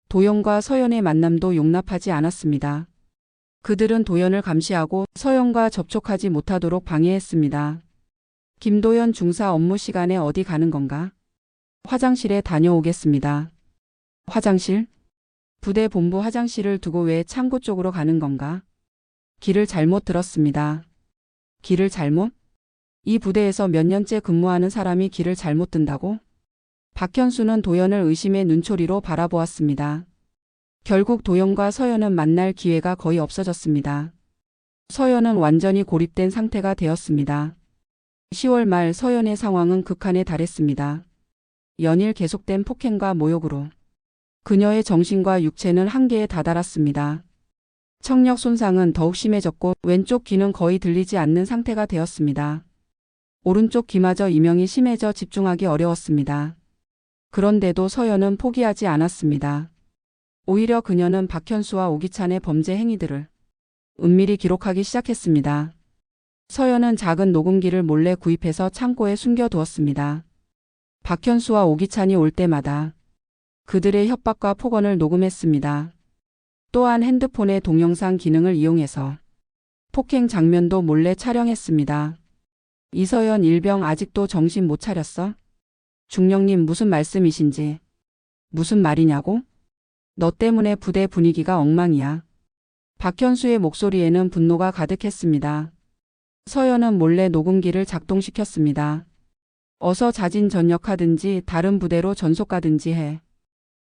도연과 서연의 만남도 용납하지 않았습니다. 그들은 도연을 감시하고 서연과 접촉하지 못하도록 방해했습니다. 김도연 중사 업무 시간에 어디 가는 건가? 화장실에 다녀오겠습니다. 화장실? 부대 본부 화장실을 두고 왜 창고 쪽으로 가는 건가? 길을 잘못 들었습니다. 길을 잘못? 이 부대에서 몇 년째 근무하는 사람이 길을 잘못 든다고? 박현수는 도연을 의심의 눈초리로 바라보았습니다. 결국 도연과 서연은 만날 기회가 거의 없어졌습니다. 서연은 완전히 고립된 상태가 되었습니다. 10월 말 서연의 상황은 극한에 달했습니다. 연일 계속된 폭행과 모욕으로 그녀의 정신과 육체는 한계에 다다랐습니다. 청력 손상은 더욱 심해졌고 왼쪽 귀는 거의 들리지 않는 상태가 되었습니다. 오른쪽 귀마저 이명이 심해져 집중하기 어려웠습니다. 그런데도 서연은 포기하지 않았습니다. 오히려 그녀는 박현수와 오기찬의 범죄 행위들을 은밀히 기록하기 시작했습니다. 서연은 작은 녹음기를 몰래 구입해서 창고에 숨겨두었습니다. 박현수와 오기찬이 올 때마다 그들의 협박과 폭언을 녹음했습니다. 또한 핸드폰의 동영상 기능을 이용해서 폭행 장면도 몰래 촬영했습니다. 이서연 일병 아직도 정신 못 차렸어? 중령님 무슨 말씀이신지. 무슨 말이냐고? 너 때문에 부대 분위기가 엉망이야. 박현수의 목소리에는 분노가 가득했습니다. 서연은 몰래 녹음기를 작동시켰습니다. 어서 자진 전역하든지 다른 부대로 전속 가든지 해.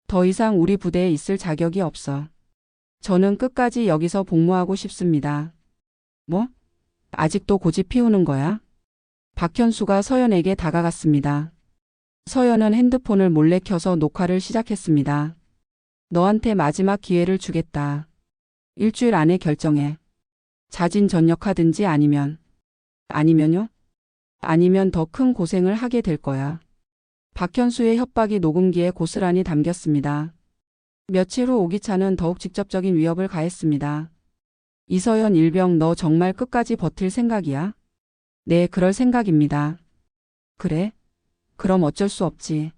더 이상 우리 부대에 있을 자격이 없어. 저는 끝까지 여기서 복무하고 싶습니다. 뭐? 아직도 고집 피우는 거야? 박현수가 서연에게 다가갔습니다. 서연은 핸드폰을 몰래 켜서 녹화를 시작했습니다. 너한테 마지막 기회를 주겠다. 일주일 안에 결정해. 자진 전역하든지 아니면요? 아니면 더 큰 고생을 하게 될 거야. 박현수의 협박이 녹음기에 고스란히 담겼습니다. 며칠 후 오기찬은 더욱 직접적인 위협을 가했습니다. 이서연 일병 너 정말 끝까지 버틸 생각이야? 네, 그럴 생각입니다. 그래? 그럼 어쩔 수 없지.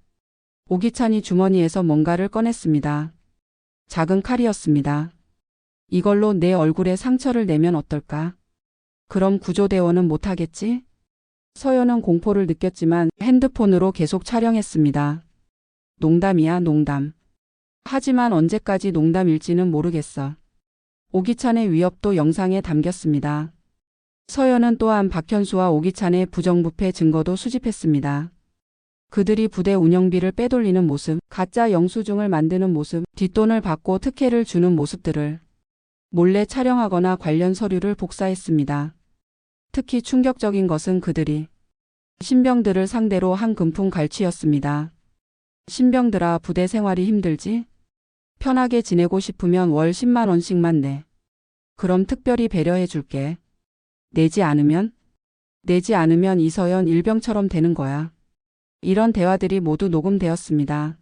오기찬이 주머니에서 뭔가를 꺼냈습니다. 작은 칼이었습니다. 이걸로 내 얼굴에 상처를 내면 어떨까? 그럼 구조대원은 못하겠지? 서연은 공포를 느꼈지만 핸드폰으로 계속 촬영했습니다. 농담이야, 농담. 하지만 언제까지 농담일지는 모르겠어. 오기찬의 위협도 영상에 담겼습니다. 서연은 또한 박현수와 오기찬의 부정부패 증거도 수집했습니다. 그들이 부대 운영비를 빼돌리는 모습, 가짜 영수증을 만드는 모습, 뒷돈을 받고 특혜를 주는 모습들을 몰래 촬영하거나 관련 서류를 복사했습니다. 특히 충격적인 것은 그들이 신병들을 상대로 한 금품 갈취였습니다. 신병들아, 부대 생활이 힘들지? 편하게 지내고 싶으면 월 10만 원씩만 내. 그럼 특별히 배려해 줄게. 내지 않으면 이서연 일병처럼 되는 거야. 이런 대화들이 모두 녹음되었습니다.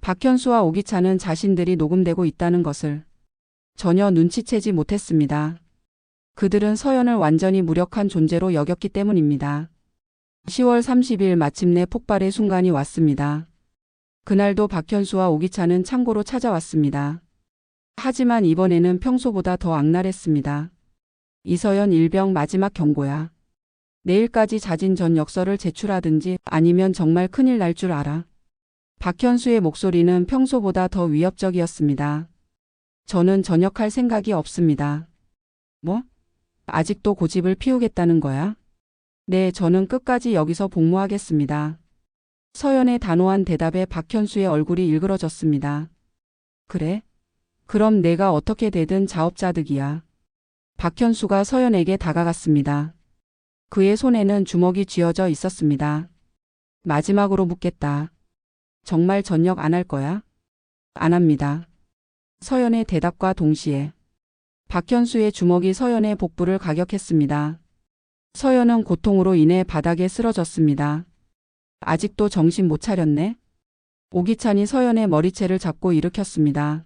박현수와 오기찬은 자신들이 녹음되고 있다는 것을 전혀 눈치채지 못했습니다. 그들은 서연을 완전히 무력한 존재로 여겼기 때문입니다. 10월 30일 마침내 폭발의 순간이 왔습니다. 그날도 박현수와 오기찬은 창고로 찾아왔습니다. 하지만 이번에는 평소보다 더 악랄했습니다. 이서연 일병 마지막 경고야. 내일까지 자진 전역서를 제출하든지 아니면 정말 큰일 날 줄 알아. 박현수의 목소리는 평소보다 더 위협적이었습니다. 저는 전역할 생각이 없습니다. 뭐? 아직도 고집을 피우겠다는 거야? 네, 저는 끝까지 여기서 복무하겠습니다. 서연의 단호한 대답에 박현수의 얼굴이 일그러졌습니다. 그래? 그럼 내가 어떻게 되든 자업자득이야. 박현수가 서연에게 다가갔습니다. 그의 손에는 주먹이 쥐어져 있었습니다. 마지막으로 묻겠다. 정말 전역 안 할 거야? 안 합니다. 서연의 대답과 동시에 박현수의 주먹이 서연의 복부를 가격했습니다. 서연은 고통으로 인해 바닥에 쓰러졌습니다. 아직도 정신 못 차렸네? 오기찬이 서연의 머리채를 잡고 일으켰습니다.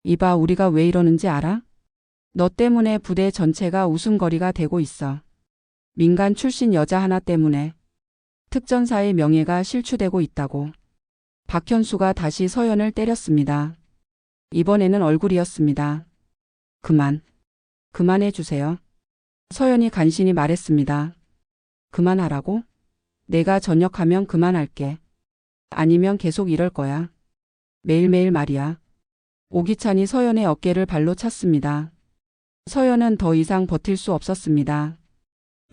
이봐, 우리가 왜 이러는지 알아? 너 때문에 부대 전체가 웃음거리가 되고 있어. 민간 출신 여자 하나 때문에 특전사의 명예가 실추되고 있다고. 박현수가 다시 서연을 때렸습니다. 이번에는 얼굴이었습니다. 그만해 주세요. 서연이 간신히 말했습니다. 그만하라고? 내가 전역하면 그만할게. 아니면 계속 이럴 거야. 매일매일 말이야. 오기찬이 서연의 어깨를 발로 찼습니다. 서연은 더 이상 버틸 수 없었습니다.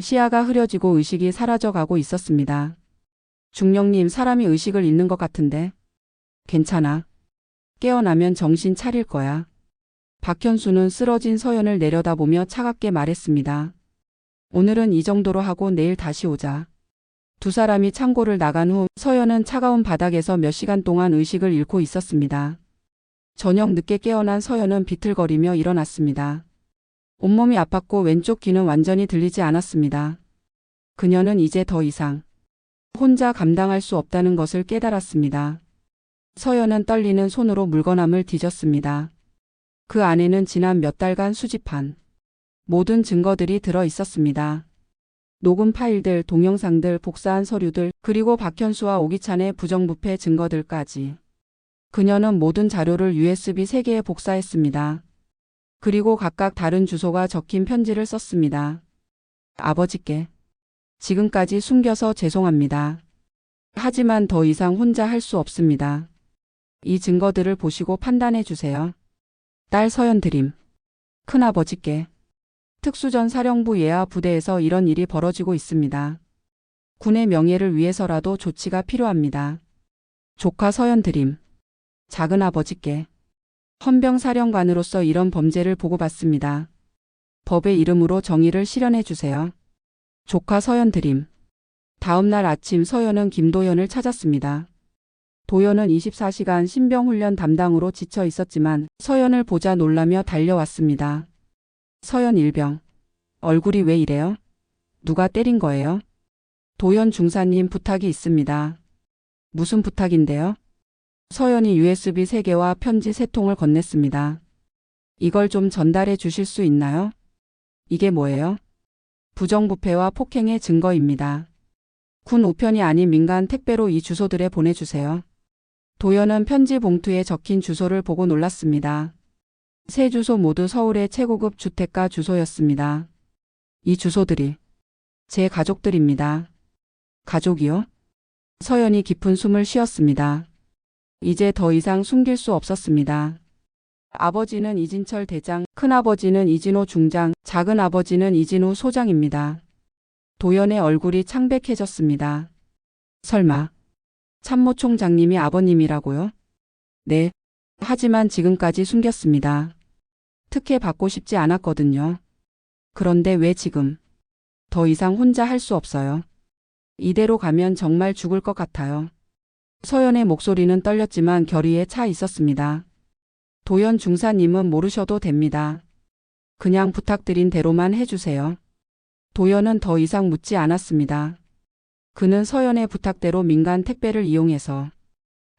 시야가 흐려지고 의식이 사라져가고 있었습니다. 중령님, 사람이 의식을 잃는 것 같은데. 괜찮아. 깨어나면 정신 차릴 거야. 박현수는 쓰러진 서연을 내려다보며 차갑게 말했습니다. 오늘은 이 정도로 하고 내일 다시 오자. 두 사람이 창고를 나간 후 서연은 차가운 바닥에서 몇 시간 동안 의식을 잃고 있었습니다. 저녁 늦게 깨어난 서연은 비틀거리며 일어났습니다. 온몸이 아팠고 왼쪽 귀는 완전히 들리지 않았습니다. 그녀는 이제 더 이상 혼자 감당할 수 없다는 것을 깨달았습니다. 서연은 떨리는 손으로 물건함을 뒤졌습니다. 그 안에는 지난 몇 달간 수집한 모든 증거들이 들어 있었습니다. 녹음 파일들, 동영상들, 복사한 서류들, 그리고 박현수와 오기찬의 부정부패 증거들까지. 그녀는 모든 자료를 USB 3개에 복사했습니다. 그리고 각각 다른 주소가 적힌 편지를 썼습니다. 아버지께 지금까지 숨겨서 죄송합니다. 하지만 더 이상 혼자 할 수 없습니다. 이 증거들을 보시고 판단해 주세요. 딸 서연 드림. 큰아버지께 특수전 사령부 예하 부대에서 이런 일이 벌어지고 있습니다. 군의 명예를 위해서라도 조치가 필요합니다. 조카 서연 드림. 작은아버지께 헌병사령관으로서 이런 범죄를 보고받습니다. 법의 이름으로 정의를 실현해 주세요. 조카 서연 드림. 다음 날 아침 서연은 김도연을 찾았습니다. 도연은 24시간 신병훈련 담당으로 지쳐 있었지만 서연을 보자 놀라며 달려왔습니다. 서연 일병. 얼굴이 왜 이래요? 누가 때린 거예요? 도연 중사님, 부탁이 있습니다. 무슨 부탁인데요? 서연이 USB 3개와 편지 3통을 건넸습니다. 이걸 좀 전달해 주실 수 있나요? 이게 뭐예요? 부정부패와 폭행의 증거입니다. 군 우편이 아닌 민간 택배로 이 주소들에 보내주세요. 도연은 편지 봉투에 적힌 주소를 보고 놀랐습니다. 세 주소 모두 서울의 최고급 주택가 주소였습니다. 이 주소들이 제 가족들입니다. 가족이요? 서연이 깊은 숨을 쉬었습니다. 이제 더 이상 숨길 수 없었습니다. 아버지는 이진철 대장, 큰아버지는 이진호 중장, 작은아버지는 이진우 소장입니다. 도연의 얼굴이 창백해졌습니다. 설마 참모총장님이 아버님이라고요? 네. 하지만 지금까지 숨겼습니다. 특혜 받고 싶지 않았거든요. 그런데 왜 지금? 더 이상 혼자 할 수 없어요. 이대로 가면 정말 죽을 것 같아요. 서연의 목소리는 떨렸지만 결의에 차 있었습니다. 도연 중사님은 모르셔도 됩니다. 그냥 부탁드린 대로만 해주세요. 도연은 더 이상 묻지 않았습니다. 그는 서연의 부탁대로 민간 택배를 이용해서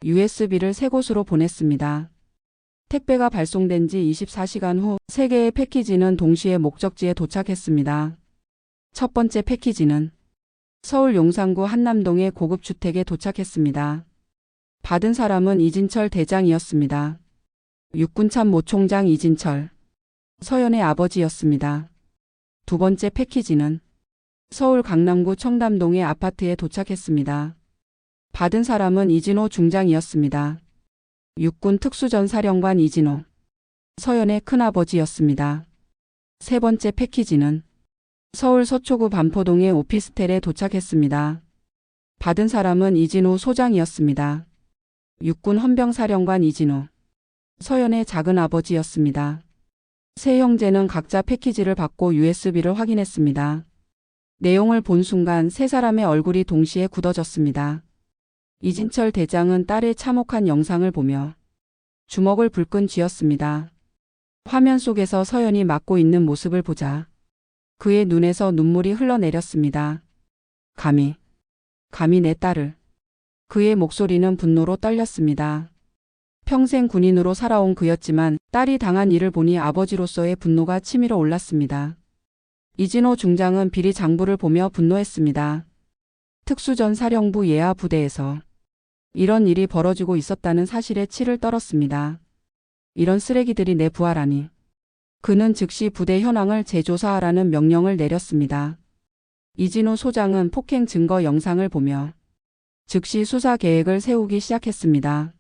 USB를 3곳으로 보냈습니다. 택배가 발송된 지 24시간 후 3개의 패키지는 동시에 목적지에 도착했습니다. 첫 번째 패키지는 서울 용산구 한남동의 고급 주택에 도착했습니다. 받은 사람은 이진철 대장이었습니다. 육군참모총장 이진철, 서연의 아버지였습니다. 두 번째 패키지는 서울 강남구 청담동의 아파트에 도착했습니다. 받은 사람은 이진호 중장이었습니다. 육군 특수전사령관 이진호, 서연의 큰아버지였습니다. 세 번째 패키지는 서울 서초구 반포동의 오피스텔에 도착했습니다. 받은 사람은 이진우 소장이었습니다. 육군 헌병사령관 이진우, 서연의 작은아버지였습니다. 세 형제는 각자 패키지를 받고 USB를 확인했습니다. 내용을 본 순간 세 사람의 얼굴이 동시에 굳어졌습니다. 이진철 대장은 딸의 참혹한 영상을 보며 주먹을 불끈 쥐었습니다. 화면 속에서 서연이 맞고 있는 모습을 보자 그의 눈에서 눈물이 흘러내렸습니다. 감히 내 딸을. 그의 목소리는 분노로 떨렸습니다. 평생 군인으로 살아온 그였지만 딸이 당한 일을 보니 아버지로서의 분노가 치밀어 올랐습니다. 이진호 중장은 비리 장부를 보며 분노했습니다. 특수전사령부 예하 부대에서 이런 일이 벌어지고 있었다는 사실에 치를 떨었습니다. 이런 쓰레기들이 내 부하라니. 그는 즉시 부대 현황을 재조사하라는 명령을 내렸습니다. 이진호 소장은 폭행 증거 영상을 보며 즉시 수사 계획을 세우기 시작했습니다.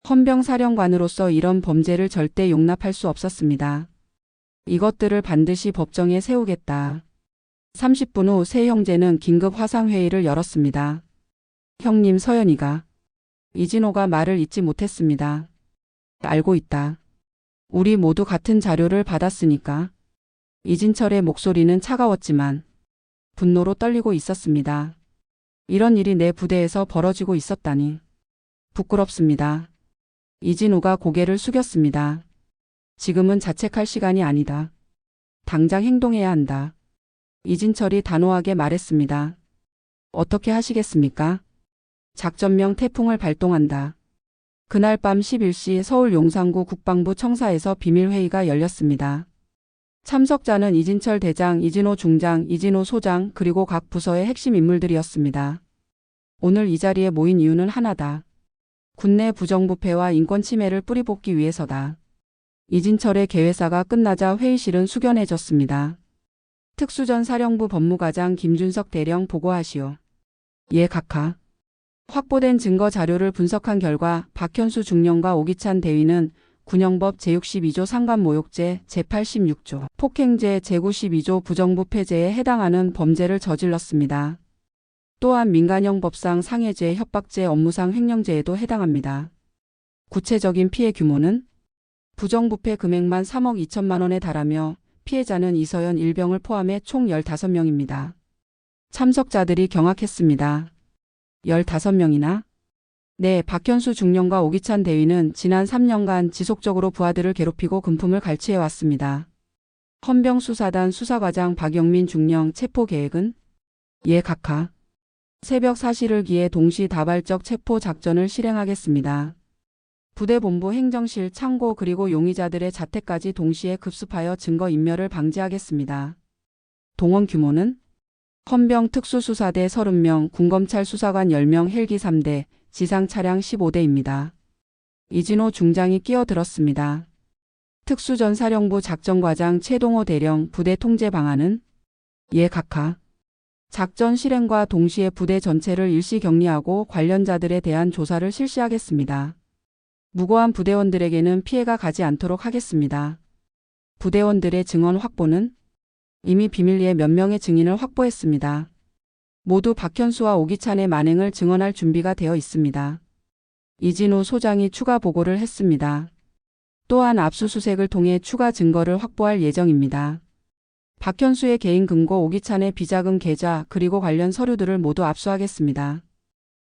헌병사령관으로서 이런 범죄를 절대 용납할 수 없었습니다. 이것들을 반드시 법정에 세우겠다. 30분 후 세 형제는 긴급 화상회의를 열었습니다. 형님 서연이가. 이진호가 말을 잇지 못했습니다. 알고 있다. 우리 모두 같은 자료를 받았으니까. 이진철의 목소리는 차가웠지만 분노로 떨리고 있었습니다. 이런 일이 내 부대에서 벌어지고 있었다니. 부끄럽습니다. 이진우가 고개를 숙였습니다. 지금은 자책할 시간이 아니다. 당장 행동해야 한다. 이진철이 단호하게 말했습니다. 어떻게 하시겠습니까? 작전명 태풍을 발동한다. 그날 밤 11시 서울 용산구 국방부 청사에서 비밀회의가 열렸습니다. 참석자는 이진철 대장, 이진호 중장, 이진호 소장 그리고 각 부서의 핵심 인물들이었습니다. 오늘 이 자리에 모인 이유는 하나다. 군내 부정부패와 인권침해를 뿌리뽑기 위해서다. 이진철의 개회사가 끝나자 회의실은 숙연해졌습니다. 특수전사령부 법무과장 김준석 대령 보고하시오. 예 각하. 확보된 증거 자료를 분석한 결과 박현수 중령과 오기찬 대위는 군형법 제62조 상관모욕죄, 제86조 폭행죄, 제92조 부정부패죄에 해당하는 범죄를 저질렀습니다. 또한 민간형 법상 상해죄, 협박죄, 업무상 횡령죄에도 해당합니다. 구체적인 피해 규모는 부정부패 금액만 3억 2천만 원에 달하며 피해자는 이서연 일병을 포함해 총 15명입니다. 참석자들이 경악했습니다. 15명이나? 네, 박현수 중령과 오기찬 대위는 지난 3년간 지속적으로 부하들을 괴롭히고 금품을 갈취해왔습니다. 헌병수사단 수사과장 박영민 중령 체포 계획은? 예 각하. 새벽 4시를 기해 동시다발적 체포 작전을 실행하겠습니다. 부대본부 행정실 창고 그리고 용의자들의 자택까지 동시에 급습하여 증거인멸을 방지하겠습니다. 동원 규모는? 헌병 특수수사대 30명, 군검찰 수사관 10명, 헬기 3대, 지상 차량 15대입니다. 이진호 중장이 끼어들었습니다. 특수전사령부 작전과장 최동호 대령 부대 통제 방안은? 예 각하. 작전 실행과 동시에 부대 전체를 일시 격리하고 관련자들에 대한 조사를 실시하겠습니다. 무고한 부대원들에게는 피해가 가지 않도록 하겠습니다. 부대원들의 증언 확보는 이미 비밀리에 몇 명의 증인을 확보했습니다. 모두 박현수와 오기찬의 만행을 증언할 준비가 되어 있습니다. 이진우 소장이 추가 보고를 했습니다. 또한 압수수색을 통해 추가 증거를 확보할 예정입니다. 박현수의 개인 금고, 오기찬의 비자금 계좌 그리고 관련 서류들을 모두 압수하겠습니다.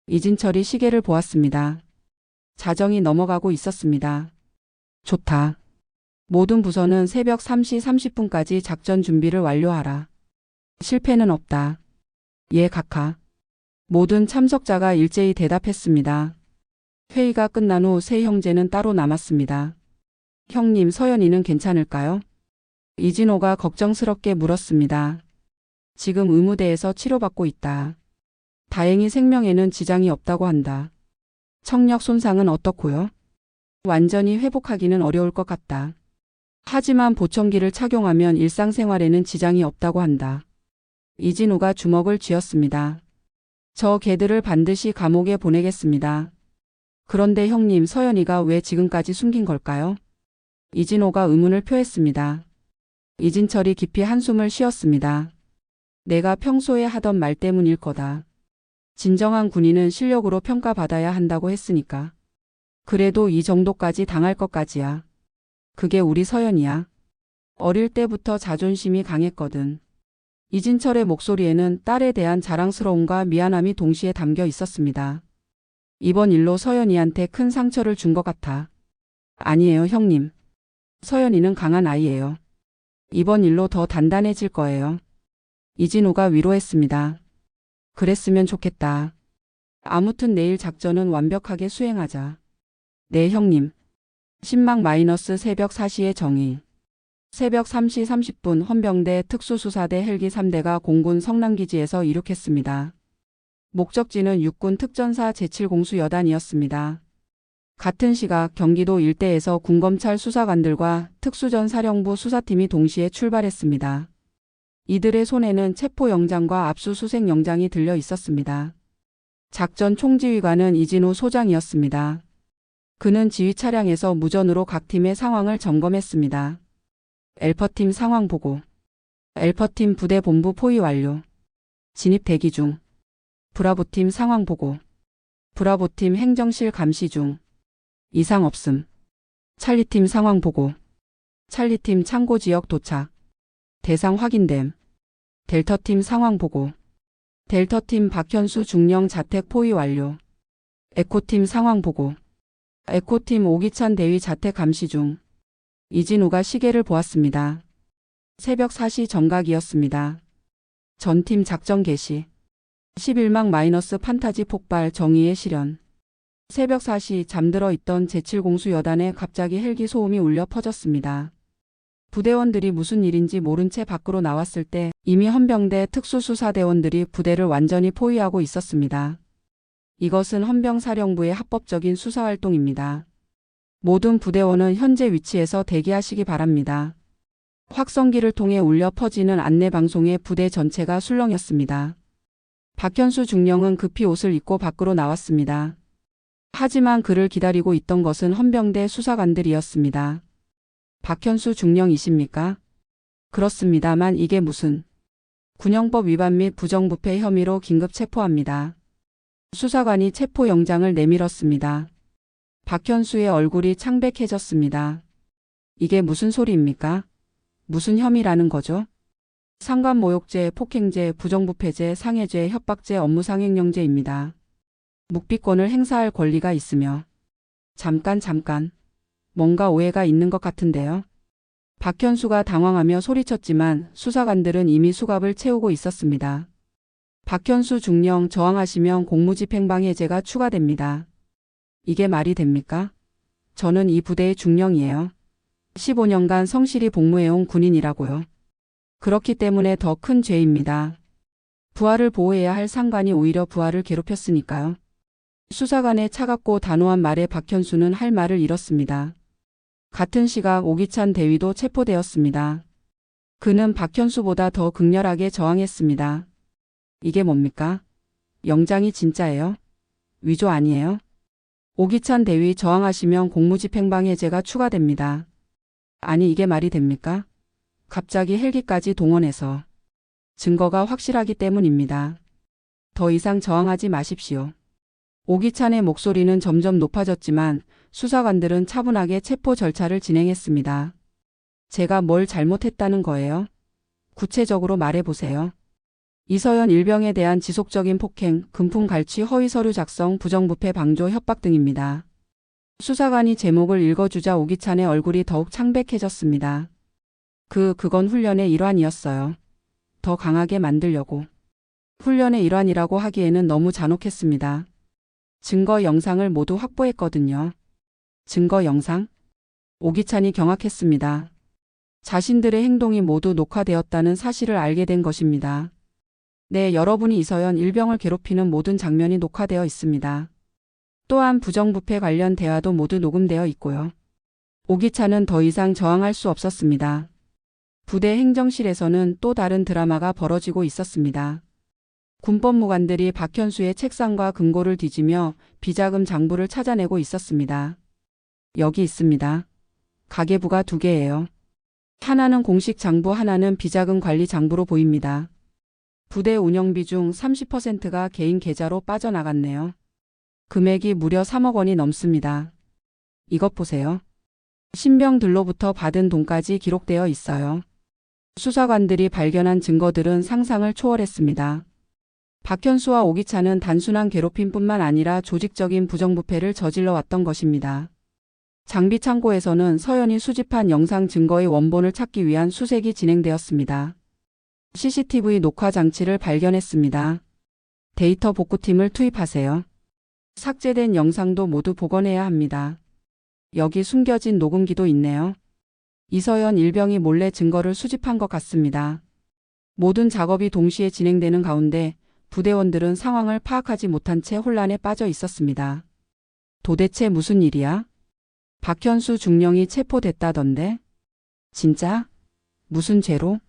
이진철이 시계를 보았습니다. 자정이 넘어가고 있었습니다. 좋다. 모든 부서는 새벽 3시 30분까지 작전 준비를 완료하라. 실패는 없다. 예, 각하. 모든 참석자가 일제히 대답했습니다. 회의가 끝난 후 세 형제는 따로 남았습니다. 형님, 서연이는 괜찮을까요? 이진호가 걱정스럽게 물었습니다. 지금 의무대에서 치료받고 있다. 다행히 생명에는 지장이 없다고 한다. 청력 손상은 어떻고요? 완전히 회복하기는 어려울 것 같다. 하지만 보청기를 착용하면 일상생활에는 지장이 없다고 한다. 이진우가 주먹을 쥐었습니다. 저 개들을 반드시 감옥에 보내겠습니다. 그런데 형님, 서연이가 왜 지금까지 숨긴 걸까요? 이진호가 의문을 표했습니다. 이진철이 깊이 한숨을 쉬었습니다. 내가 평소에 하던 말 때문일 거다. 진정한 군인은 실력으로 평가받아야 한다고 했으니까. 그래도 이 정도까지 당할 것까지야. 그게 우리 서연이야. 어릴 때부터 자존심이 강했거든. 이진철의 목소리에는 딸에 대한 자랑스러움과 미안함이 동시에 담겨 있었습니다. 이번 일로 서연이한테 큰 상처를 준 것 같아. 아니에요, 형님. 서연이는 강한 아이예요. 이번 일로 더 단단해질 거예요. 이진우가 위로했습니다. 그랬으면 좋겠다. 아무튼 내일 작전은 완벽하게 수행하자. 네, 형님. 신망 마이너스 새벽 4시의 정의. 새벽 3시 30분 헌병대 특수수사대 헬기 3대가 공군 성남기지에서 이륙했습니다. 목적지는 육군 특전사 제7공수여단이었습니다. 같은 시각 경기도 일대에서 군검찰 수사관들과 특수전사령부 수사팀이 동시에 출발했습니다. 이들의 손에는 체포영장과 압수수색영장이 들려 있었습니다. 작전 총지휘관은 이진우 소장이었습니다. 그는 지휘 차량에서 무전으로 각 팀의 상황을 점검했습니다. 엘퍼팀 상황 보고. 엘퍼팀 부대 본부 포위 완료. 진입 대기 중. 브라보팀 상황 보고. 브라보팀 행정실 감시 중. 이상 없음. 찰리팀 상황 보고. 찰리팀 창고 지역 도착. 대상 확인됨. 델타팀 상황 보고. 델타팀 박현수 중령 자택 포위 완료. 에코팀 상황 보고. 에코팀 오기찬 대위 자택 감시 중. 이진우가 시계를 보았습니다. 새벽 4시 정각이었습니다. 전팀 작전 개시. 11망 마이너스 판타지 폭발 정의의 실현. 새벽 4시 잠들어 있던 제7공수여단에 갑자기 헬기 소음이 울려 퍼졌습니다. 부대원들이 무슨 일인지 모른 채 밖으로 나왔을 때 이미 헌병대 특수수사대원들이 부대를 완전히 포위하고 있었습니다. 이것은 헌병사령부의 합법적인 수사활동입니다. 모든 부대원은 현재 위치에서 대기하시기 바랍니다. 확성기를 통해 울려 퍼지는 안내방송에 부대 전체가 술렁였습니다. 박현수 중령은 급히 옷을 입고 밖으로 나왔습니다. 하지만 그를 기다리고 있던 것은 헌병대 수사관들이었습니다. 박현수 중령이십니까? 그렇습니다만 이게 무슨 군형법 위반 및 부정부패 혐의로 긴급 체포합니다. 수사관이 체포영장을 내밀었습니다. 박현수의 얼굴이 창백해졌습니다. 이게 무슨 소리입니까? 무슨 혐의라는 거죠? 상관모욕죄, 폭행죄, 부정부패죄, 상해죄, 협박죄, 업무상행령죄입니다. 묵비권을 행사할 권리가 있으며. 잠깐. 뭔가 오해가 있는 것 같은데요. 박현수가 당황하며 소리쳤지만 수사관들은 이미 수갑을 채우고 있었습니다. 박현수 중령 저항하시면 공무집행방 해제가 추가됩니다. 이게 말이 됩니까? 저는 이 부대의 중령이에요. 15년간 성실히 복무해온 군인이라고요. 그렇기 때문에 더 큰 죄입니다. 부하를 보호해야 할 상관이 오히려 부하를 괴롭혔으니까요. 수사관의 차갑고 단호한 말에 박현수는 할 말을 잃었습니다. 같은 시각 오기찬 대위도 체포되었습니다. 그는 박현수보다 더 극렬하게 저항했습니다. 이게 뭡니까? 영장이 진짜예요? 위조 아니에요? 오기찬 대위 저항하시면 공무집행방 해제가 추가됩니다. 아니 이게 말이 됩니까? 갑자기 헬기까지 동원해서. 증거가 확실하기 때문입니다. 더 이상 저항하지 마십시오. 오기찬의 목소리는 점점 높아졌지만 수사관들은 차분하게 체포 절차를 진행했습니다. 제가 뭘 잘못했다는 거예요? 구체적으로 말해보세요. 이서연 일병에 대한 지속적인 폭행, 금품 갈취, 허위 서류 작성, 부정부패 방조, 협박 등입니다. 수사관이 제목을 읽어주자 오기찬의 얼굴이 더욱 창백해졌습니다. 그건 훈련의 일환이었어요. 더 강하게 만들려고. 훈련의 일환이라고 하기에는 너무 잔혹했습니다. 증거 영상을 모두 확보했거든요. 증거 영상? 오기찬이 경악했습니다. 자신들의 행동이 모두 녹화되었다는 사실을 알게 된 것입니다. 네, 여러분이 이서연 일병을 괴롭히는 모든 장면이 녹화되어 있습니다. 또한 부정부패 관련 대화도 모두 녹음되어 있고요. 오기찬은 더 이상 저항할 수 없었습니다. 부대 행정실에서는 또 다른 드라마가 벌어지고 있었습니다. 군법무관들이 박현수의 책상과 금고를 뒤지며 비자금 장부를 찾아내고 있었습니다. 여기 있습니다. 가계부가 2개예요. 하나는 공식 장부, 하나는 비자금 관리 장부로 보입니다. 부대 운영비 중 30%가 개인 계좌로 빠져나갔네요. 금액이 무려 3억 원이 넘습니다. 이것 보세요. 신병들로부터 받은 돈까지 기록되어 있어요. 수사관들이 발견한 증거들은 상상을 초월했습니다. 박현수와 오기찬은 단순한 괴롭힘뿐만 아니라 조직적인 부정부패를 저질러 왔던 것입니다. 장비창고에서는 서연이 수집한 영상 증거의 원본을 찾기 위한 수색이 진행되었습니다. CCTV 녹화 장치를 발견했습니다. 데이터 복구팀을 투입하세요. 삭제된 영상도 모두 복원해야 합니다. 여기 숨겨진 녹음기도 있네요. 이서연 일병이 몰래 증거를 수집한 것 같습니다. 모든 작업이 동시에 진행되는 가운데 부대원들은 상황을 파악하지 못한 채 혼란에 빠져 있었습니다. 도대체 무슨 일이야? 박현수 중령이 체포됐다던데? 진짜? 무슨 죄로?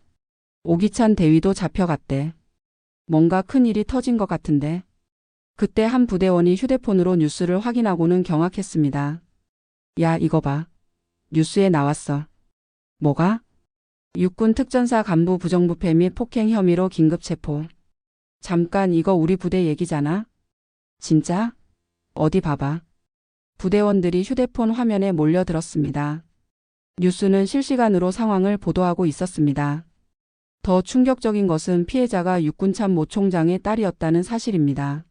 오기찬 대위도 잡혀갔대. 뭔가 큰일이 터진 것 같은데. 그때 한 부대원이 휴대폰으로 뉴스를 확인하고는 경악했습니다. 야, 이거 봐. 뉴스에 나왔어. 뭐가? 육군 특전사 간부 부정부패 및 폭행 혐의로 긴급 체포. 잠깐, 이거 우리 부대 얘기잖아? 진짜? 어디 봐봐. 부대원들이 휴대폰 화면에 몰려들었습니다. 뉴스는 실시간으로 상황을 보도하고 있었습니다. 더 충격적인 것은 피해자가 육군 참모 총장의 딸이었다는 사실입니다.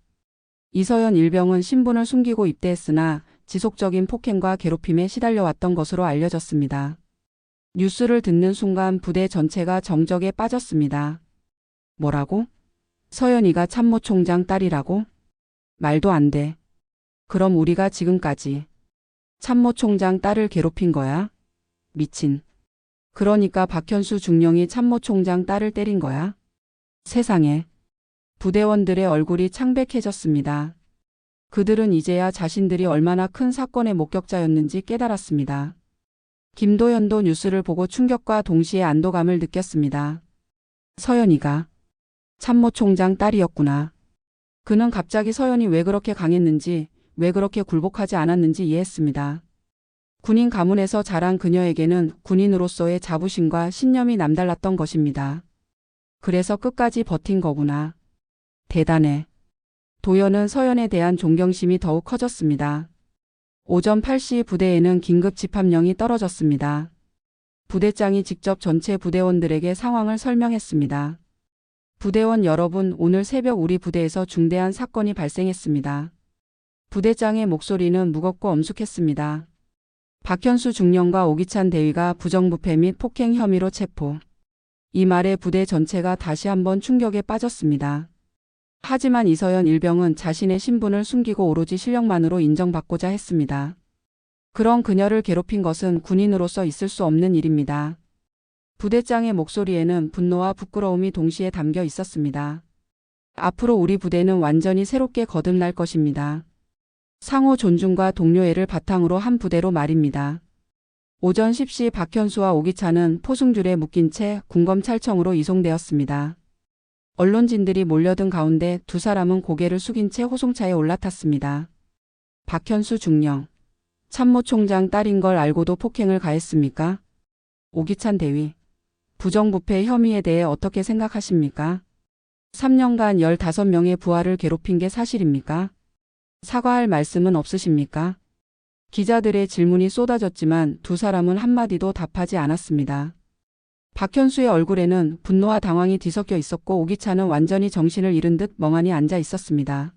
이서연 일병은 신분을 숨기고 입대했으나 지속적인 폭행과 괴롭힘에 시달려왔던 것으로 알려졌습니다. 뉴스를 듣는 순간 부대 전체가 정적에 빠졌습니다. 뭐라고? 서연이가 참모총장 딸이라고? 말도 안 돼. 그럼 우리가 지금까지 참모총장 딸을 괴롭힌 거야? 미친. 그러니까 박현수 중령이 참모총장 딸을 때린 거야? 세상에. 부대원들의 얼굴이 창백해졌습니다. 그들은 이제야 자신들이 얼마나 큰 사건의 목격자였는지 깨달았습니다. 김도현도 뉴스를 보고 충격과 동시에 안도감을 느꼈습니다. 서연이가 참모총장 딸이었구나. 그는 갑자기 서연이 왜 그렇게 강했는지, 왜 그렇게 굴복하지 않았는지 이해했습니다. 군인 가문에서 자란 그녀에게는 군인으로서의 자부심과 신념이 남달랐던 것입니다. 그래서 끝까지 버틴 거구나. 대단해. 도연은 서연에 대한 존경심이 더욱 커졌습니다. 오전 8시 부대에는 긴급 집합령이 떨어졌습니다. 부대장이 직접 전체 부대원들에게 상황을 설명했습니다. 부대원 여러분, 오늘 새벽 우리 부대에서 중대한 사건이 발생했습니다. 부대장의 목소리는 무겁고 엄숙했습니다. 박현수 중령과 오기찬 대위가 부정부패 및 폭행 혐의로 체포. 이 말에 부대 전체가 다시 한번 충격에 빠졌습니다. 하지만 이서연 일병은 자신의 신분을 숨기고 오로지 실력만으로 인정받고자 했습니다. 그런 그녀를 괴롭힌 것은 군인으로서 있을 수 없는 일입니다. 부대장의 목소리에는 분노와 부끄러움이 동시에 담겨 있었습니다. 앞으로 우리 부대는 완전히 새롭게 거듭날 것입니다. 상호 존중과 동료애를 바탕으로 한 부대로 말입니다. 오전 10시 박현수와 오기찬은 포승줄에 묶인 채 군검찰청으로 이송되었습니다. 언론진들이 몰려든 가운데 두 사람은 고개를 숙인 채 호송차에 올라탔습니다. 박현수 중령. 참모총장 딸인 걸 알고도 폭행을 가했습니까? 오기찬 대위. 부정부패 혐의에 대해 어떻게 생각하십니까? 3년간 15명의 부하를 괴롭힌 게 사실입니까? 사과할 말씀은 없으십니까? 기자들의 질문이 쏟아졌지만 두 사람은 한마디도 답하지 않았습니다. 박현수의 얼굴에는 분노와 당황이 뒤섞여 있었고 오기찬은 완전히 정신을 잃은 듯 멍하니 앉아 있었습니다.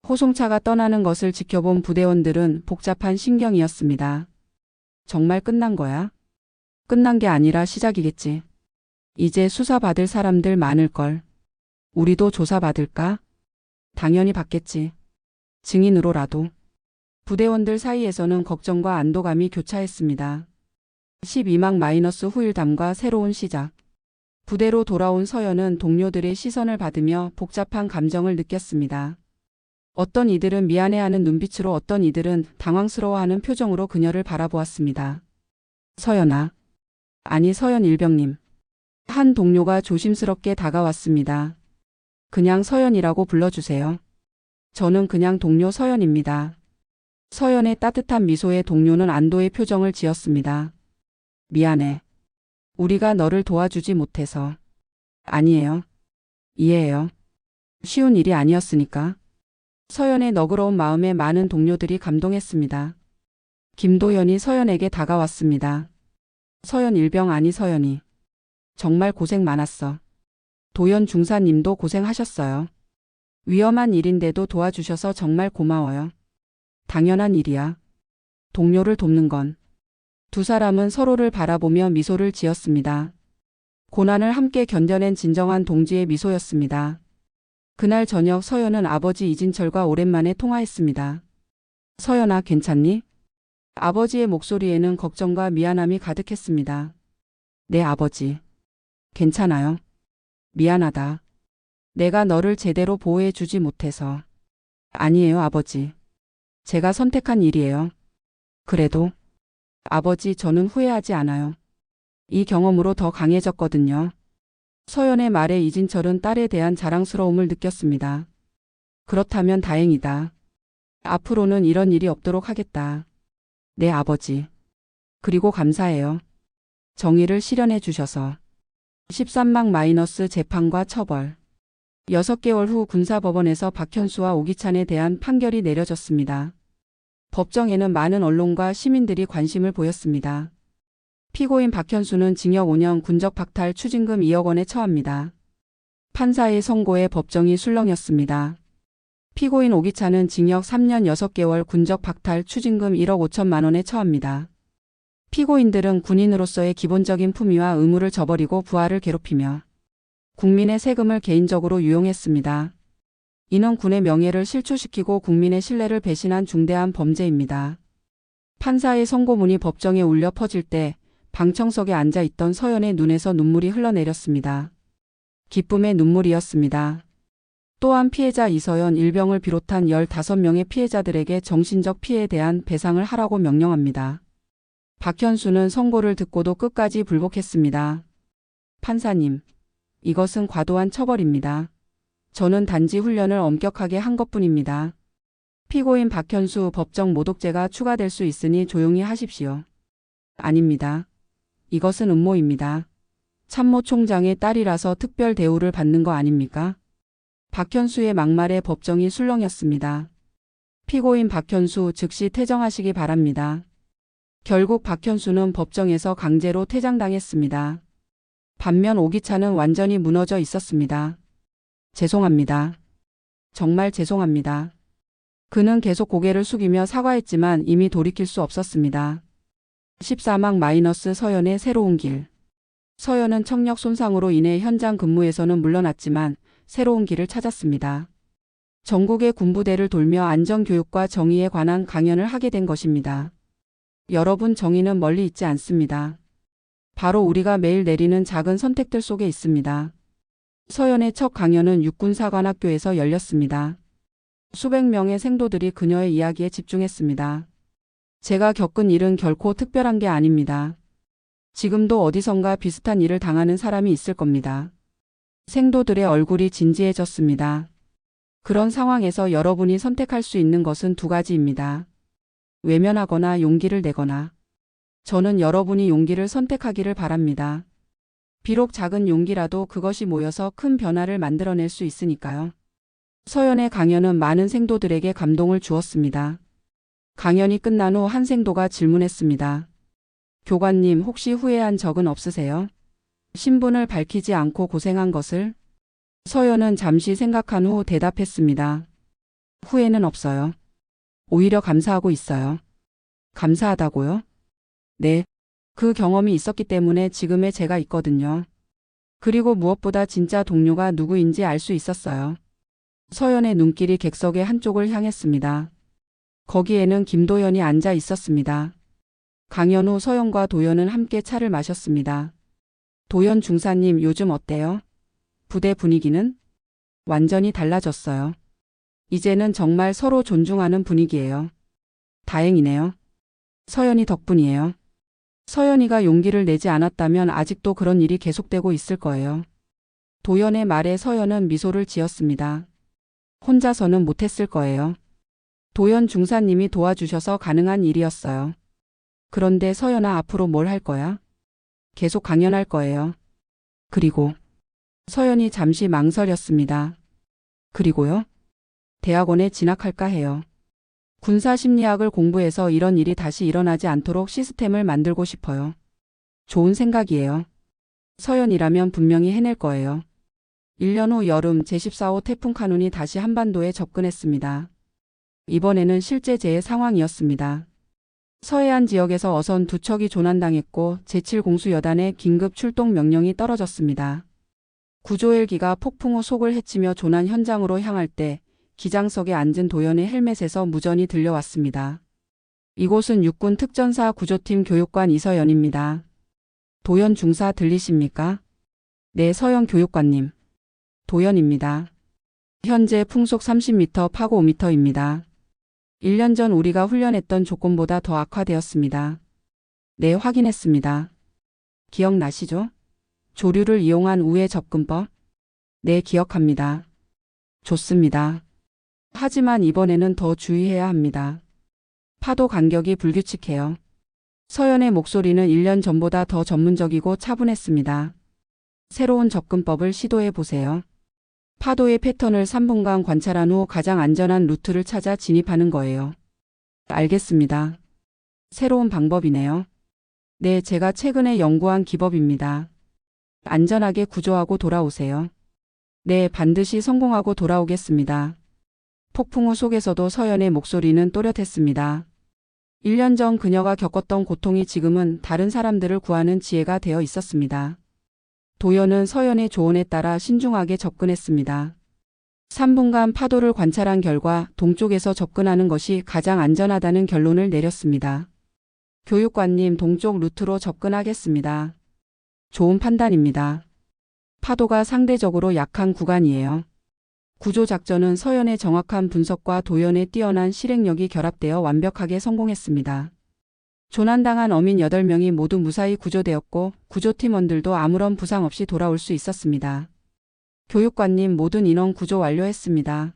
호송차가 떠나는 것을 지켜본 부대원들은 복잡한 심경이었습니다. 정말 끝난 거야? 끝난 게 아니라 시작이겠지. 이제 수사받을 사람들 많을걸. 우리도 조사받을까? 당연히 받겠지. 증인으로라도. 부대원들 사이에서는 걱정과 안도감이 교차했습니다. 12막 후일담과 새로운 시작. 부대로 돌아온 서연은 동료들의 시선을 받으며 복잡한 감정을 느꼈습니다. 어떤 이들은 미안해하는 눈빛으로 어떤 이들은 당황스러워하는 표정으로 그녀를 바라보았습니다. 서연아. 아니 서연 일병님. 한 동료가 조심스럽게 다가왔습니다. 그냥 서연이라고 불러주세요. 저는 그냥 동료 서연입니다. 서연의 따뜻한 미소에 동료는 안도의 표정을 지었습니다. 미안해. 우리가 너를 도와주지 못해서. 아니에요. 이해해요. 쉬운 일이 아니었으니까. 서연의 너그러운 마음에 많은 동료들이 감동했습니다. 김도연이 서연에게 다가왔습니다. 서연 일병 아니 서연이. 정말 고생 많았어. 도연 중사님도 고생하셨어요. 위험한 일인데도 도와주셔서 정말 고마워요. 당연한 일이야. 동료를 돕는 건. 두 사람은 서로를 바라보며 미소를 지었습니다. 고난을 함께 견뎌낸 진정한 동지의 미소였습니다. 그날 저녁 서연은 아버지 이진철과 오랜만에 통화했습니다. 서연아, 괜찮니? 아버지의 목소리에는 걱정과 미안함이 가득했습니다. 네, 아버지. 괜찮아요. 미안하다. 내가 너를 제대로 보호해 주지 못해서. 아니에요, 아버지. 제가 선택한 일이에요. 그래도 아버지, 저는 후회하지 않아요. 이 경험으로 더 강해졌거든요. 서연의 말에 이진철은 딸에 대한 자랑스러움을 느꼈습니다. 그렇다면 다행이다. 앞으로는 이런 일이 없도록 하겠다. 네, 아버지. 그리고 감사해요. 정의를 실현해 주셔서. 13막 재판과 처벌. 6개월 후 군사법원에서 박현수와 오기찬에 대한 판결이 내려졌습니다. 법정에는 많은 언론과 시민들이 관심을 보였습니다. 피고인 박현수는 징역 5년 군적 박탈 추징금 2억 원에 처합니다. 판사의 선고에 법정이 술렁였습니다. 피고인 오기찬은 징역 3년 6개월 군적 박탈 추징금 1억 5천만 원에 처합니다. 피고인들은 군인으로서의 기본적인 품위와 의무를 저버리고 부하를 괴롭히며 국민의 세금을 개인적으로 유용했습니다. 이는 군의 명예를 실추시키고 국민의 신뢰를 배신한 중대한 범죄입니다. 판사의 선고문이 법정에 울려 퍼질 때 방청석에 앉아있던 서연의 눈에서 눈물이 흘러내렸습니다. 기쁨의 눈물이었습니다. 또한 피해자 이서연 일병을 비롯한 15명의 피해자들에게 정신적 피해에 대한 배상을 하라고 명령합니다. 박현수는 선고를 듣고도 끝까지 불복했습니다. 판사님, 이것은 과도한 처벌입니다. 저는 단지 훈련을 엄격하게 한 것뿐입니다. 피고인 박현수, 법정 모독죄가 추가될 수 있으니 조용히 하십시오. 아닙니다. 이것은 음모입니다. 참모총장의 딸이라서 특별 대우를 받는 거 아닙니까? 박현수의 막말에 법정이 술렁였습니다. 피고인 박현수 즉시 퇴정하시기 바랍니다. 결국 박현수는 법정에서 강제로 퇴장당했습니다. 반면 오기찬은 완전히 무너져 있었습니다. 죄송합니다. 정말 죄송합니다. 그는 계속 고개를 숙이며 사과했지만 이미 돌이킬 수 없었습니다. 14막 서연의 새로운 길. 서연은 청력 손상으로 인해 현장 근무에서는 물러났지만 새로운 길을 찾았습니다. 전국의 군부대를 돌며 안전교육과 정의에 관한 강연을 하게 된 것입니다. 여러분, 정의는 멀리 있지 않습니다. 바로 우리가 매일 내리는 작은 선택들 속에 있습니다. 서연의 첫 강연은 육군사관학교에서 열렸습니다. 수백 명의 생도들이 그녀의 이야기에 집중했습니다. 제가 겪은 일은 결코 특별한 게 아닙니다. 지금도 어디선가 비슷한 일을 당하는 사람이 있을 겁니다. 생도들의 얼굴이 진지해졌습니다. 그런 상황에서 여러분이 선택할 수 있는 것은 두 가지입니다. 외면하거나 용기를 내거나. 저는 여러분이 용기를 선택하기를 바랍니다. 비록 작은 용기라도 그것이 모여서 큰 변화를 만들어낼 수 있으니까요. 서연의 강연은 많은 생도들에게 감동을 주었습니다. 강연이 끝난 후 한 생도가 질문했습니다. 교관님, 혹시 후회한 적은 없으세요? 신분을 밝히지 않고 고생한 것을? 서연은 잠시 생각한 후 대답했습니다. 후회는 없어요. 오히려 감사하고 있어요. 감사하다고요? 네. 그 경험이 있었기 때문에 지금의 제가 있거든요. 그리고 무엇보다 진짜 동료가 누구인지 알 수 있었어요. 서연의 눈길이 객석의 한쪽을 향했습니다. 거기에는 김도연이 앉아 있었습니다. 강연 후 서연과 도연은 함께 차를 마셨습니다. 도연 중사님, 요즘 어때요? 부대 분위기는? 완전히 달라졌어요. 이제는 정말 서로 존중하는 분위기예요. 다행이네요. 서연이 덕분이에요. 서연이가 용기를 내지 않았다면 아직도 그런 일이 계속되고 있을 거예요. 도연의 말에 서연은 미소를 지었습니다. 혼자서는 못했을 거예요. 도연 중사님이 도와주셔서 가능한 일이었어요. 그런데 서연아, 앞으로 뭘 할 거야? 계속 강연할 거예요. 그리고 서연이 잠시 망설였습니다. 그리고요? 대학원에 진학할까 해요. 군사심리학을 공부해서 이런 일이 다시 일어나지 않도록 시스템을 만들고 싶어요. 좋은 생각이에요. 서연이라면 분명히 해낼 거예요. 1년 후 여름 제14호 태풍 카눈이 다시 한반도에 접근했습니다. 이번에는 실제 재해 상황이었습니다. 서해안 지역에서 어선 두 척이 조난당했고 제7공수여단의 긴급 출동 명령이 떨어졌습니다. 구조 헬기가 폭풍 후 속을 헤치며 조난 현장으로 향할 때 기장석에 앉은 도연의 헬멧에서 무전이 들려왔습니다. 이곳은 육군 특전사 구조팀 교육관 이서연입니다. 도연 중사 들리십니까? 네, 서연 교육관님. 도연입니다. 현재 풍속 30m, 파고 5m입니다. 1년 전 우리가 훈련했던 조건보다 더 악화되었습니다. 네, 확인했습니다. 기억나시죠? 조류를 이용한 우회 접근법? 네, 기억합니다. 좋습니다. 하지만 이번에는 더 주의해야 합니다. 파도 간격이 불규칙해요. 서연의 목소리는 1년 전보다 더 전문적이고 차분했습니다. 새로운 접근법을 시도해 보세요. 파도의 패턴을 3분간 관찰한 후 가장 안전한 루트를 찾아 진입하는 거예요. 알겠습니다. 새로운 방법이네요. 네, 제가 최근에 연구한 기법입니다. 안전하게 구조하고 돌아오세요. 네, 반드시 성공하고 돌아오겠습니다. 폭풍 우 속에서도 서연의 목소리는 또렷했습니다. 1년 전 그녀가 겪었던 고통이 지금은 다른 사람들을 구하는 지혜가 되어 있었습니다. 도연은 서연의 조언에 따라 신중하게 접근했습니다. 3분간 파도를 관찰한 결과 동쪽에서 접근하는 것이 가장 안전하다는 결론을 내렸습니다. 교육관님, 동쪽 루트로 접근하겠습니다. 좋은 판단입니다. 파도가 상대적으로 약한 구간이에요. 구조작전은 서연의 정확한 분석과 도연의 뛰어난 실행력이 결합되어 완벽하게 성공했습니다. 조난당한 어민 8명이 모두 무사히 구조되었고 구조팀원들도 아무런 부상 없이 돌아올 수 있었습니다. 교육관님, 모든 인원 구조 완료했습니다.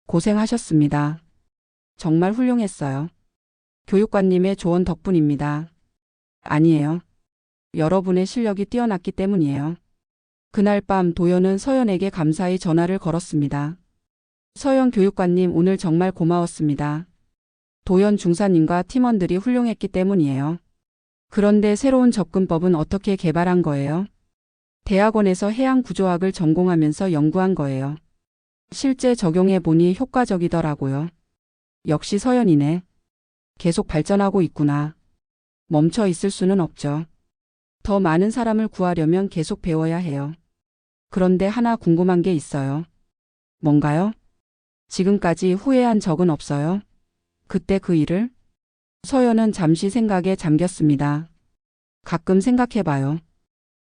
고생하셨습니다. 정말 훌륭했어요. 교육관님의 조언 덕분입니다. 아니에요. 여러분의 실력이 뛰어났기 때문이에요. 그날 밤 도연은 서연에게 감사히 전화를 걸었습니다. 서연 교육관님, 오늘 정말 고마웠습니다. 도연 중사님과 팀원들이 훌륭했기 때문이에요. 그런데 새로운 접근법은 어떻게 개발한 거예요? 대학원에서 해양구조학을 전공하면서 연구한 거예요. 실제 적용해 보니 효과적이더라고요. 역시 서연이네. 계속 발전하고 있구나. 멈춰 있을 수는 없죠. 더 많은 사람을 구하려면 계속 배워야 해요. 그런데 하나 궁금한 게 있어요. 뭔가요? 지금까지 후회한 적은 없어요? 그때 그 일을? 서연은 잠시 생각에 잠겼습니다. 가끔 생각해봐요.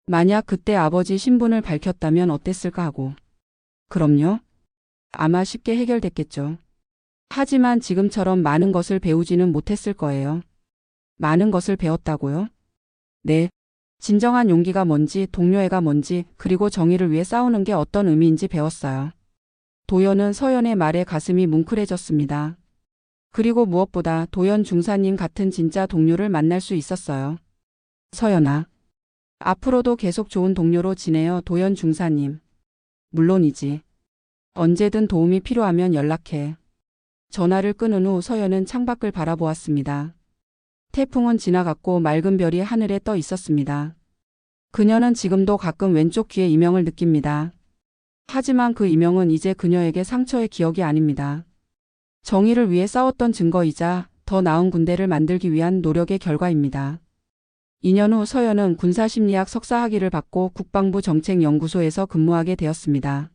만약 그때 아버지 신분을 밝혔다면 어땠을까 하고. 그럼요. 아마 쉽게 해결됐겠죠. 하지만 지금처럼 많은 것을 배우지는 못했을 거예요. 많은 것을 배웠다고요? 네. 진정한 용기가 뭔지, 동료애가 뭔지, 그리고 정의를 위해 싸우는 게 어떤 의미인지 배웠어요. 도연은 서연의 말에 가슴이 뭉클해졌습니다. 그리고 무엇보다 도연 중사님 같은 진짜 동료를 만날 수 있었어요. 서연아. 앞으로도 계속 좋은 동료로 지내요, 도연 중사님. 물론이지. 언제든 도움이 필요하면 연락해. 전화를 끊은 후 서연은 창밖을 바라보았습니다. 태풍은 지나갔고 맑은 별이 하늘에 떠 있었습니다. 그녀는 지금도 가끔 왼쪽 귀에 이명을 느낍니다. 하지만 그 이명은 이제 그녀에게 상처의 기억이 아닙니다. 정의를 위해 싸웠던 증거이자 더 나은 군대를 만들기 위한 노력의 결과입니다. 2년 후 서연은 군사심리학 석사 학위를 받고 국방부 정책연구소에서 근무하게 되었습니다.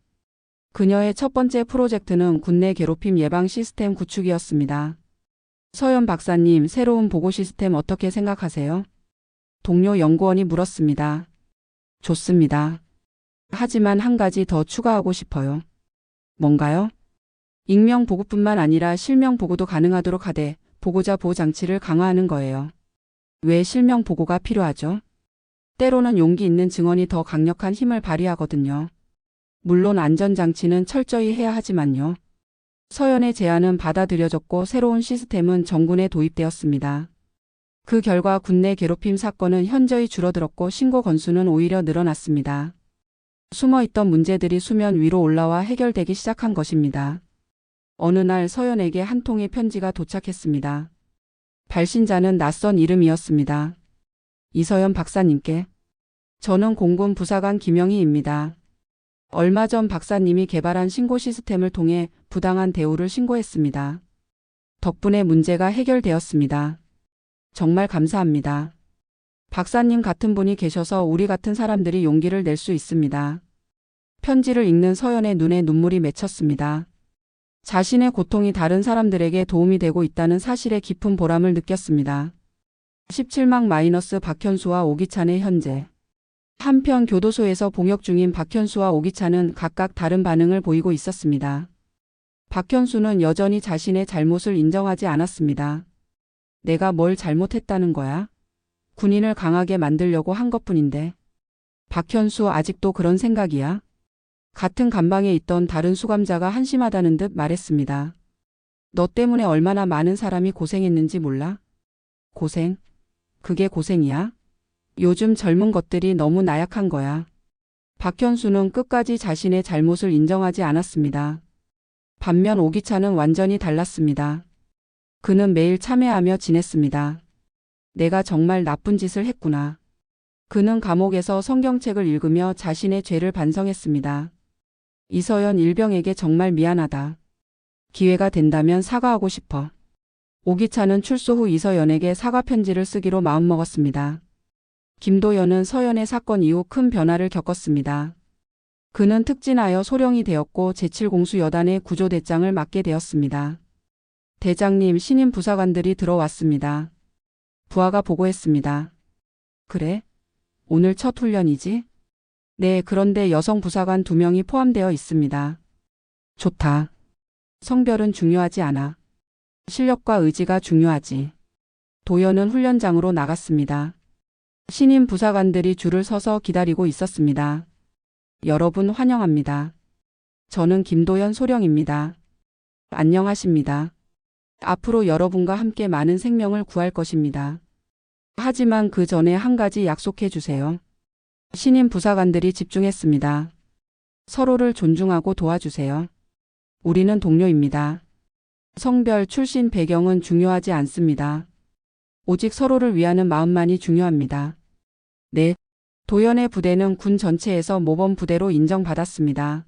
그녀의 첫 번째 프로젝트는 군내 괴롭힘 예방 시스템 구축이었습니다. 서연 박사님, 새로운 보고 시스템 어떻게 생각하세요? 동료 연구원이 물었습니다. 좋습니다. 하지만 한 가지 더 추가하고 싶어요. 뭔가요? 익명 보고뿐만 아니라 실명 보고도 가능하도록 하되 보고자 보호 장치를 강화하는 거예요. 왜 실명 보고가 필요하죠? 때로는 용기 있는 증언이 더 강력한 힘을 발휘하거든요. 물론 안전장치는 철저히 해야 하지만요. 서연의 제안은 받아들여졌고 새로운 시스템은 정군에 도입되었습니다. 그 결과 군내 괴롭힘 사건은 현저히 줄어들었고 신고 건수는 오히려 늘어났습니다. 숨어있던 문제들이 수면 위로 올라와 해결되기 시작한 것입니다. 어느 날 서연에게 한 통의 편지가 도착했습니다. 발신자는 낯선 이름이었습니다. 이서연 박사님께. 저는 공군 부사관 김영희입니다. 얼마 전 박사님이 개발한 신고 시스템을 통해 부당한 대우를 신고했습니다. 덕분에 문제가 해결되었습니다. 정말 감사합니다. 박사님 같은 분이 계셔서 우리 같은 사람들이 용기를 낼 수 있습니다. 편지를 읽는 서연의 눈에 눈물이 맺혔습니다. 자신의 고통이 다른 사람들에게 도움이 되고 있다는 사실에 깊은 보람을 느꼈습니다. 17막 박현수와 오기찬의 현재. 한편 교도소에서 복역 중인 박현수와 오기찬은 각각 다른 반응을 보이고 있었습니다. 박현수는 여전히 자신의 잘못을 인정하지 않았습니다. 내가 뭘 잘못했다는 거야? 군인을 강하게 만들려고 한 것뿐인데. 박현수 아직도 그런 생각이야? 같은 감방에 있던 다른 수감자가 한심하다는 듯 말했습니다. 너 때문에 얼마나 많은 사람이 고생했는지 몰라? 고생? 그게 고생이야? 요즘 젊은 것들이 너무 나약한 거야. 박현수는 끝까지 자신의 잘못을 인정하지 않았습니다. 반면 오기찬은 완전히 달랐습니다. 그는 매일 참회하며 지냈습니다. 내가 정말 나쁜 짓을 했구나. 그는 감옥에서 성경책을 읽으며 자신의 죄를 반성했습니다. 이서연 일병에게 정말 미안하다. 기회가 된다면 사과하고 싶어. 오기찬은 출소 후 이서연에게 사과 편지를 쓰기로 마음먹었습니다. 김도연은 서연의 사건 이후 큰 변화를 겪었습니다. 그는 특진하여 소령이 되었고 제7공수 여단의 구조대장을 맡게 되었습니다. 대장님, 신임 부사관들이 들어왔습니다. 부하가 보고했습니다. 그래? 오늘 첫 훈련이지? 네, 그런데 여성 부사관 2명이 포함되어 있습니다. 좋다. 성별은 중요하지 않아. 실력과 의지가 중요하지. 도연은 훈련장으로 나갔습니다. 신임 부사관들이 줄을 서서 기다리고 있었습니다. 여러분 환영합니다. 저는 김도연 소령입니다. 안녕하십니다. 앞으로 여러분과 함께 많은 생명을 구할 것입니다. 하지만 그 전에 한 가지 약속해 주세요. 신임 부사관들이 집중했습니다. 서로를 존중하고 도와주세요. 우리는 동료입니다. 성별, 출신, 배경은 중요하지 않습니다. 오직 서로를 위하는 마음만이 중요합니다. 네. 도연의 부대는 군 전체에서 모범 부대로 인정받았습니다.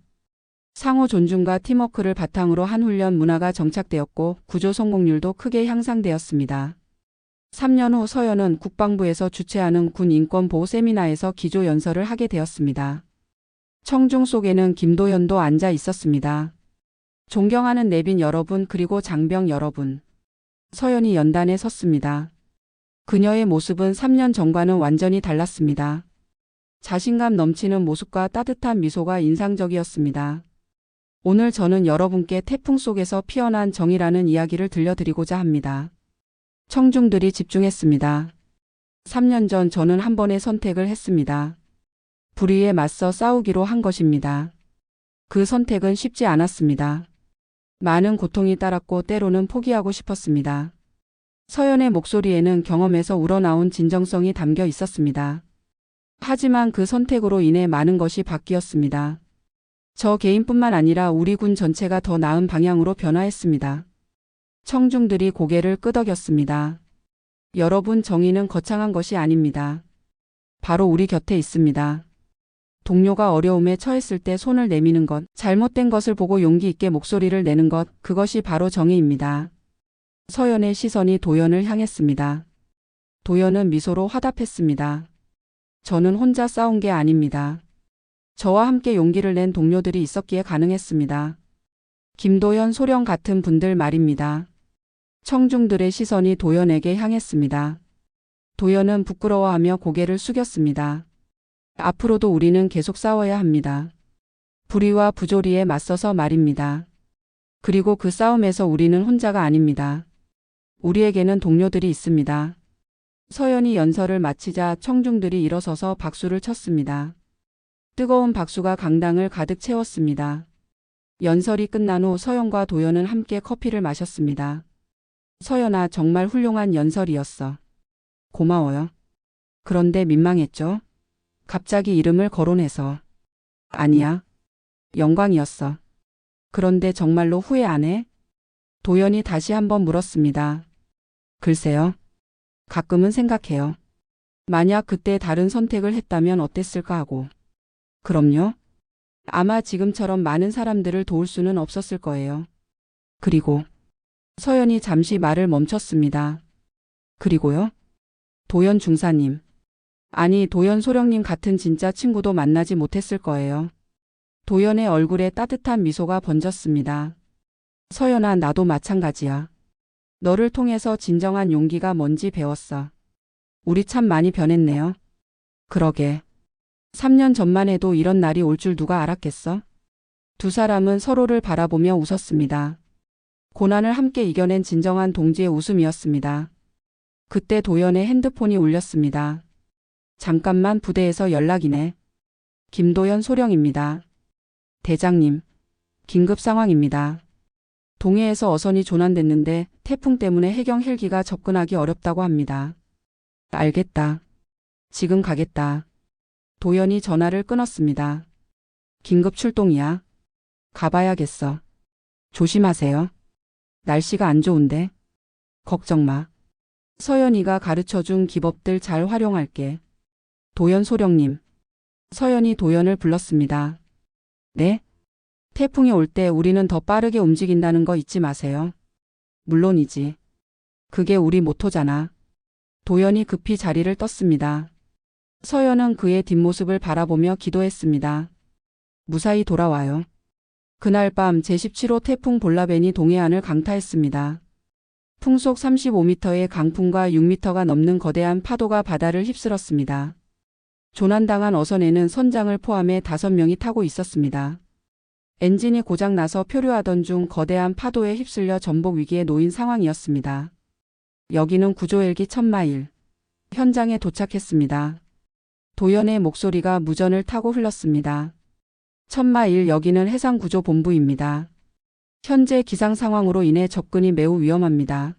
상호 존중과 팀워크를 바탕으로 한 훈련 문화가 정착되었고 구조 성공률도 크게 향상되었습니다. 3년 후 서연은 국방부에서 주최하는 군 인권보호 세미나에서 기조 연설을 하게 되었습니다. 청중 속에는 김도연도 앉아 있었습니다. 존경하는 내빈 여러분, 그리고 장병 여러분. 서연이 연단에 섰습니다. 그녀의 모습은 3년 전과는 완전히 달랐습니다. 자신감 넘치는 모습과 따뜻한 미소가 인상적이었습니다. 오늘 저는 여러분께 태풍 속에서 피어난 정의라는 이야기를 들려드리고자 합니다. 청중들이 집중했습니다. 3년 전 저는 한 번의 선택을 했습니다. 불의에 맞서 싸우기로 한 것입니다. 그 선택은 쉽지 않았습니다. 많은 고통이 따랐고 때로는 포기하고 싶었습니다. 서연의 목소리에는 경험에서 우러나온 진정성이 담겨 있었습니다. 하지만 그 선택으로 인해 많은 것이 바뀌었습니다. 저 개인뿐만 아니라 우리 군 전체가 더 나은 방향으로 변화했습니다. 청중들이 고개를 끄덕였습니다. 여러분, 정의는 거창한 것이 아닙니다. 바로 우리 곁에 있습니다. 동료가 어려움에 처했을 때 손을 내미는 것, 잘못된 것을 보고 용기 있게 목소리를 내는 것, 그것이 바로 정의입니다. 서연의 시선이 도연을 향했습니다. 도연은 미소로 화답했습니다. 저는 혼자 싸운 게 아닙니다. 저와 함께 용기를 낸 동료들이 있었기에 가능했습니다. 김도연, 소령 같은 분들 말입니다. 청중들의 시선이 도연에게 향했습니다. 도연은 부끄러워하며 고개를 숙였습니다. 앞으로도 우리는 계속 싸워야 합니다. 불의와 부조리에 맞서서 말입니다. 그리고 그 싸움에서 우리는 혼자가 아닙니다. 우리에게는 동료들이 있습니다. 서연이 연설을 마치자 청중들이 일어서서 박수를 쳤습니다. 뜨거운 박수가 강당을 가득 채웠습니다. 연설이 끝난 후 서연과 도연은 함께 커피를 마셨습니다. 서연아, 정말 훌륭한 연설이었어. 고마워요. 그런데 민망했죠? 갑자기 이름을 거론해서. 아니야. 영광이었어. 그런데 정말로 후회 안 해? 도연이 다시 한번 물었습니다. 글쎄요. 가끔은 생각해요. 만약 그때 다른 선택을 했다면 어땠을까 하고. 그럼요. 아마 지금처럼 많은 사람들을 도울 수는 없었을 거예요. 그리고 서연이 잠시 말을 멈췄습니다. 그리고요? 도연 중사님. 아니, 도연 소령님 같은 진짜 친구도 만나지 못했을 거예요. 도연의 얼굴에 따뜻한 미소가 번졌습니다. 서연아, 나도 마찬가지야. 너를 통해서 진정한 용기가 뭔지 배웠어. 우리 참 많이 변했네요. 그러게. 3년 전만 해도 이런 날이 올 줄 누가 알았겠어? 두 사람은 서로를 바라보며 웃었습니다. 고난을 함께 이겨낸 진정한 동지의 웃음이었습니다. 그때 도연의 핸드폰이 울렸습니다. 잠깐만, 부대에서 연락이네. 김도연, 소령입니다. 대장님, 긴급 상황입니다. 동해에서 어선이 조난됐는데 태풍 때문에 해경 헬기가 접근하기 어렵다고 합니다. 알겠다. 지금 가겠다. 도연이 전화를 끊었습니다. 긴급 출동이야. 가봐야겠어. 조심하세요. 날씨가 안 좋은데. 걱정 마. 서연이가 가르쳐준 기법들 잘 활용할게. 도연 소령님. 서연이 도연을 불렀습니다. 네? 태풍이 올 때 우리는 더 빠르게 움직인다는 거 잊지 마세요. 물론이지. 그게 우리 모토잖아. 도연이 급히 자리를 떴습니다. 서연은 그의 뒷모습을 바라보며 기도했습니다. 무사히 돌아와요. 그날 밤 제17호 태풍 볼라벤이 동해안을 강타했습니다. 풍속 35m의 강풍과 6m가 넘는 거대한 파도가 바다를 휩쓸었습니다. 조난당한 어선에는 선장을 포함해 5명이 타고 있었습니다. 엔진이 고장나서 표류하던 중 거대한 파도에 휩쓸려 전복 위기에 놓인 상황이었습니다. 여기는 구조헬기 천마일. 현장에 도착했습니다. 도연의 목소리가 무전을 타고 흘렀습니다. 천마일, 여기는 해상구조본부입니다. 현재 기상 상황으로 인해 접근이 매우 위험합니다.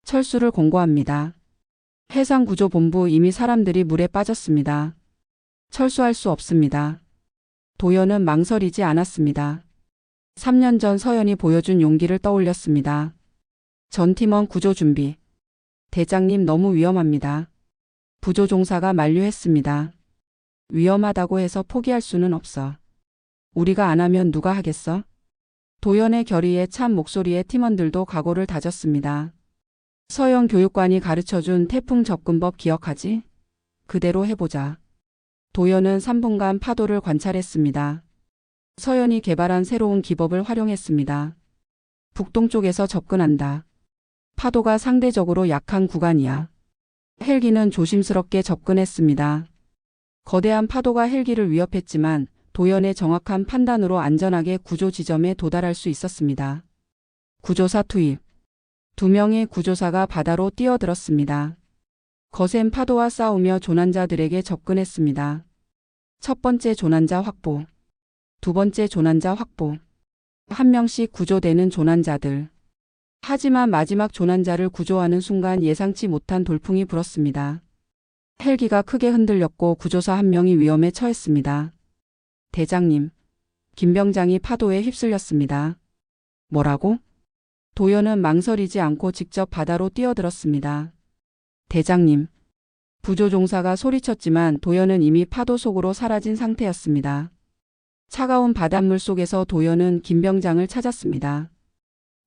철수를 권고합니다. 해상구조본부, 이미 사람들이 물에 빠졌습니다. 철수할 수 없습니다. 도연은 망설이지 않았습니다. 3년 전 서연이 보여준 용기를 떠올렸습니다. 전 팀원 구조 준비. 대장님, 너무 위험합니다. 부조종사가 만류했습니다. 위험하다고 해서 포기할 수는 없어. 우리가 안 하면 누가 하겠어? 도연의 결의에 찬 목소리에 팀원들도 각오를 다졌습니다. 서영 교육관이 가르쳐준 태풍 접근법 기억하지? 그대로 해보자. 도연은 3분간 파도를 관찰했습니다. 서연이 개발한 새로운 기법을 활용했습니다. 북동쪽에서 접근한다. 파도가 상대적으로 약한 구간이야. 헬기는 조심스럽게 접근했습니다. 거대한 파도가 헬기를 위협했지만 도연의 정확한 판단으로 안전하게 구조 지점에 도달할 수 있었습니다. 구조사 투입. 2명의 구조사가 바다로 뛰어들었습니다. 거센 파도와 싸우며 조난자들에게 접근했습니다. 첫 번째 조난자 확보. 두 번째 조난자 확보. 한 명씩 구조되는 조난자들. 하지만 마지막 조난자를 구조하는 순간 예상치 못한 돌풍이 불었습니다. 헬기가 크게 흔들렸고 구조사 한 명이 위험에 처했습니다. 대장님, 김병장이 파도에 휩쓸렸습니다. 뭐라고? 도연은 망설이지 않고 직접 바다로 뛰어들었습니다. 대장님, 부조종사가 소리쳤지만 도연은 이미 파도 속으로 사라진 상태였습니다. 차가운 바닷물 속에서 도연은 김병장을 찾았습니다.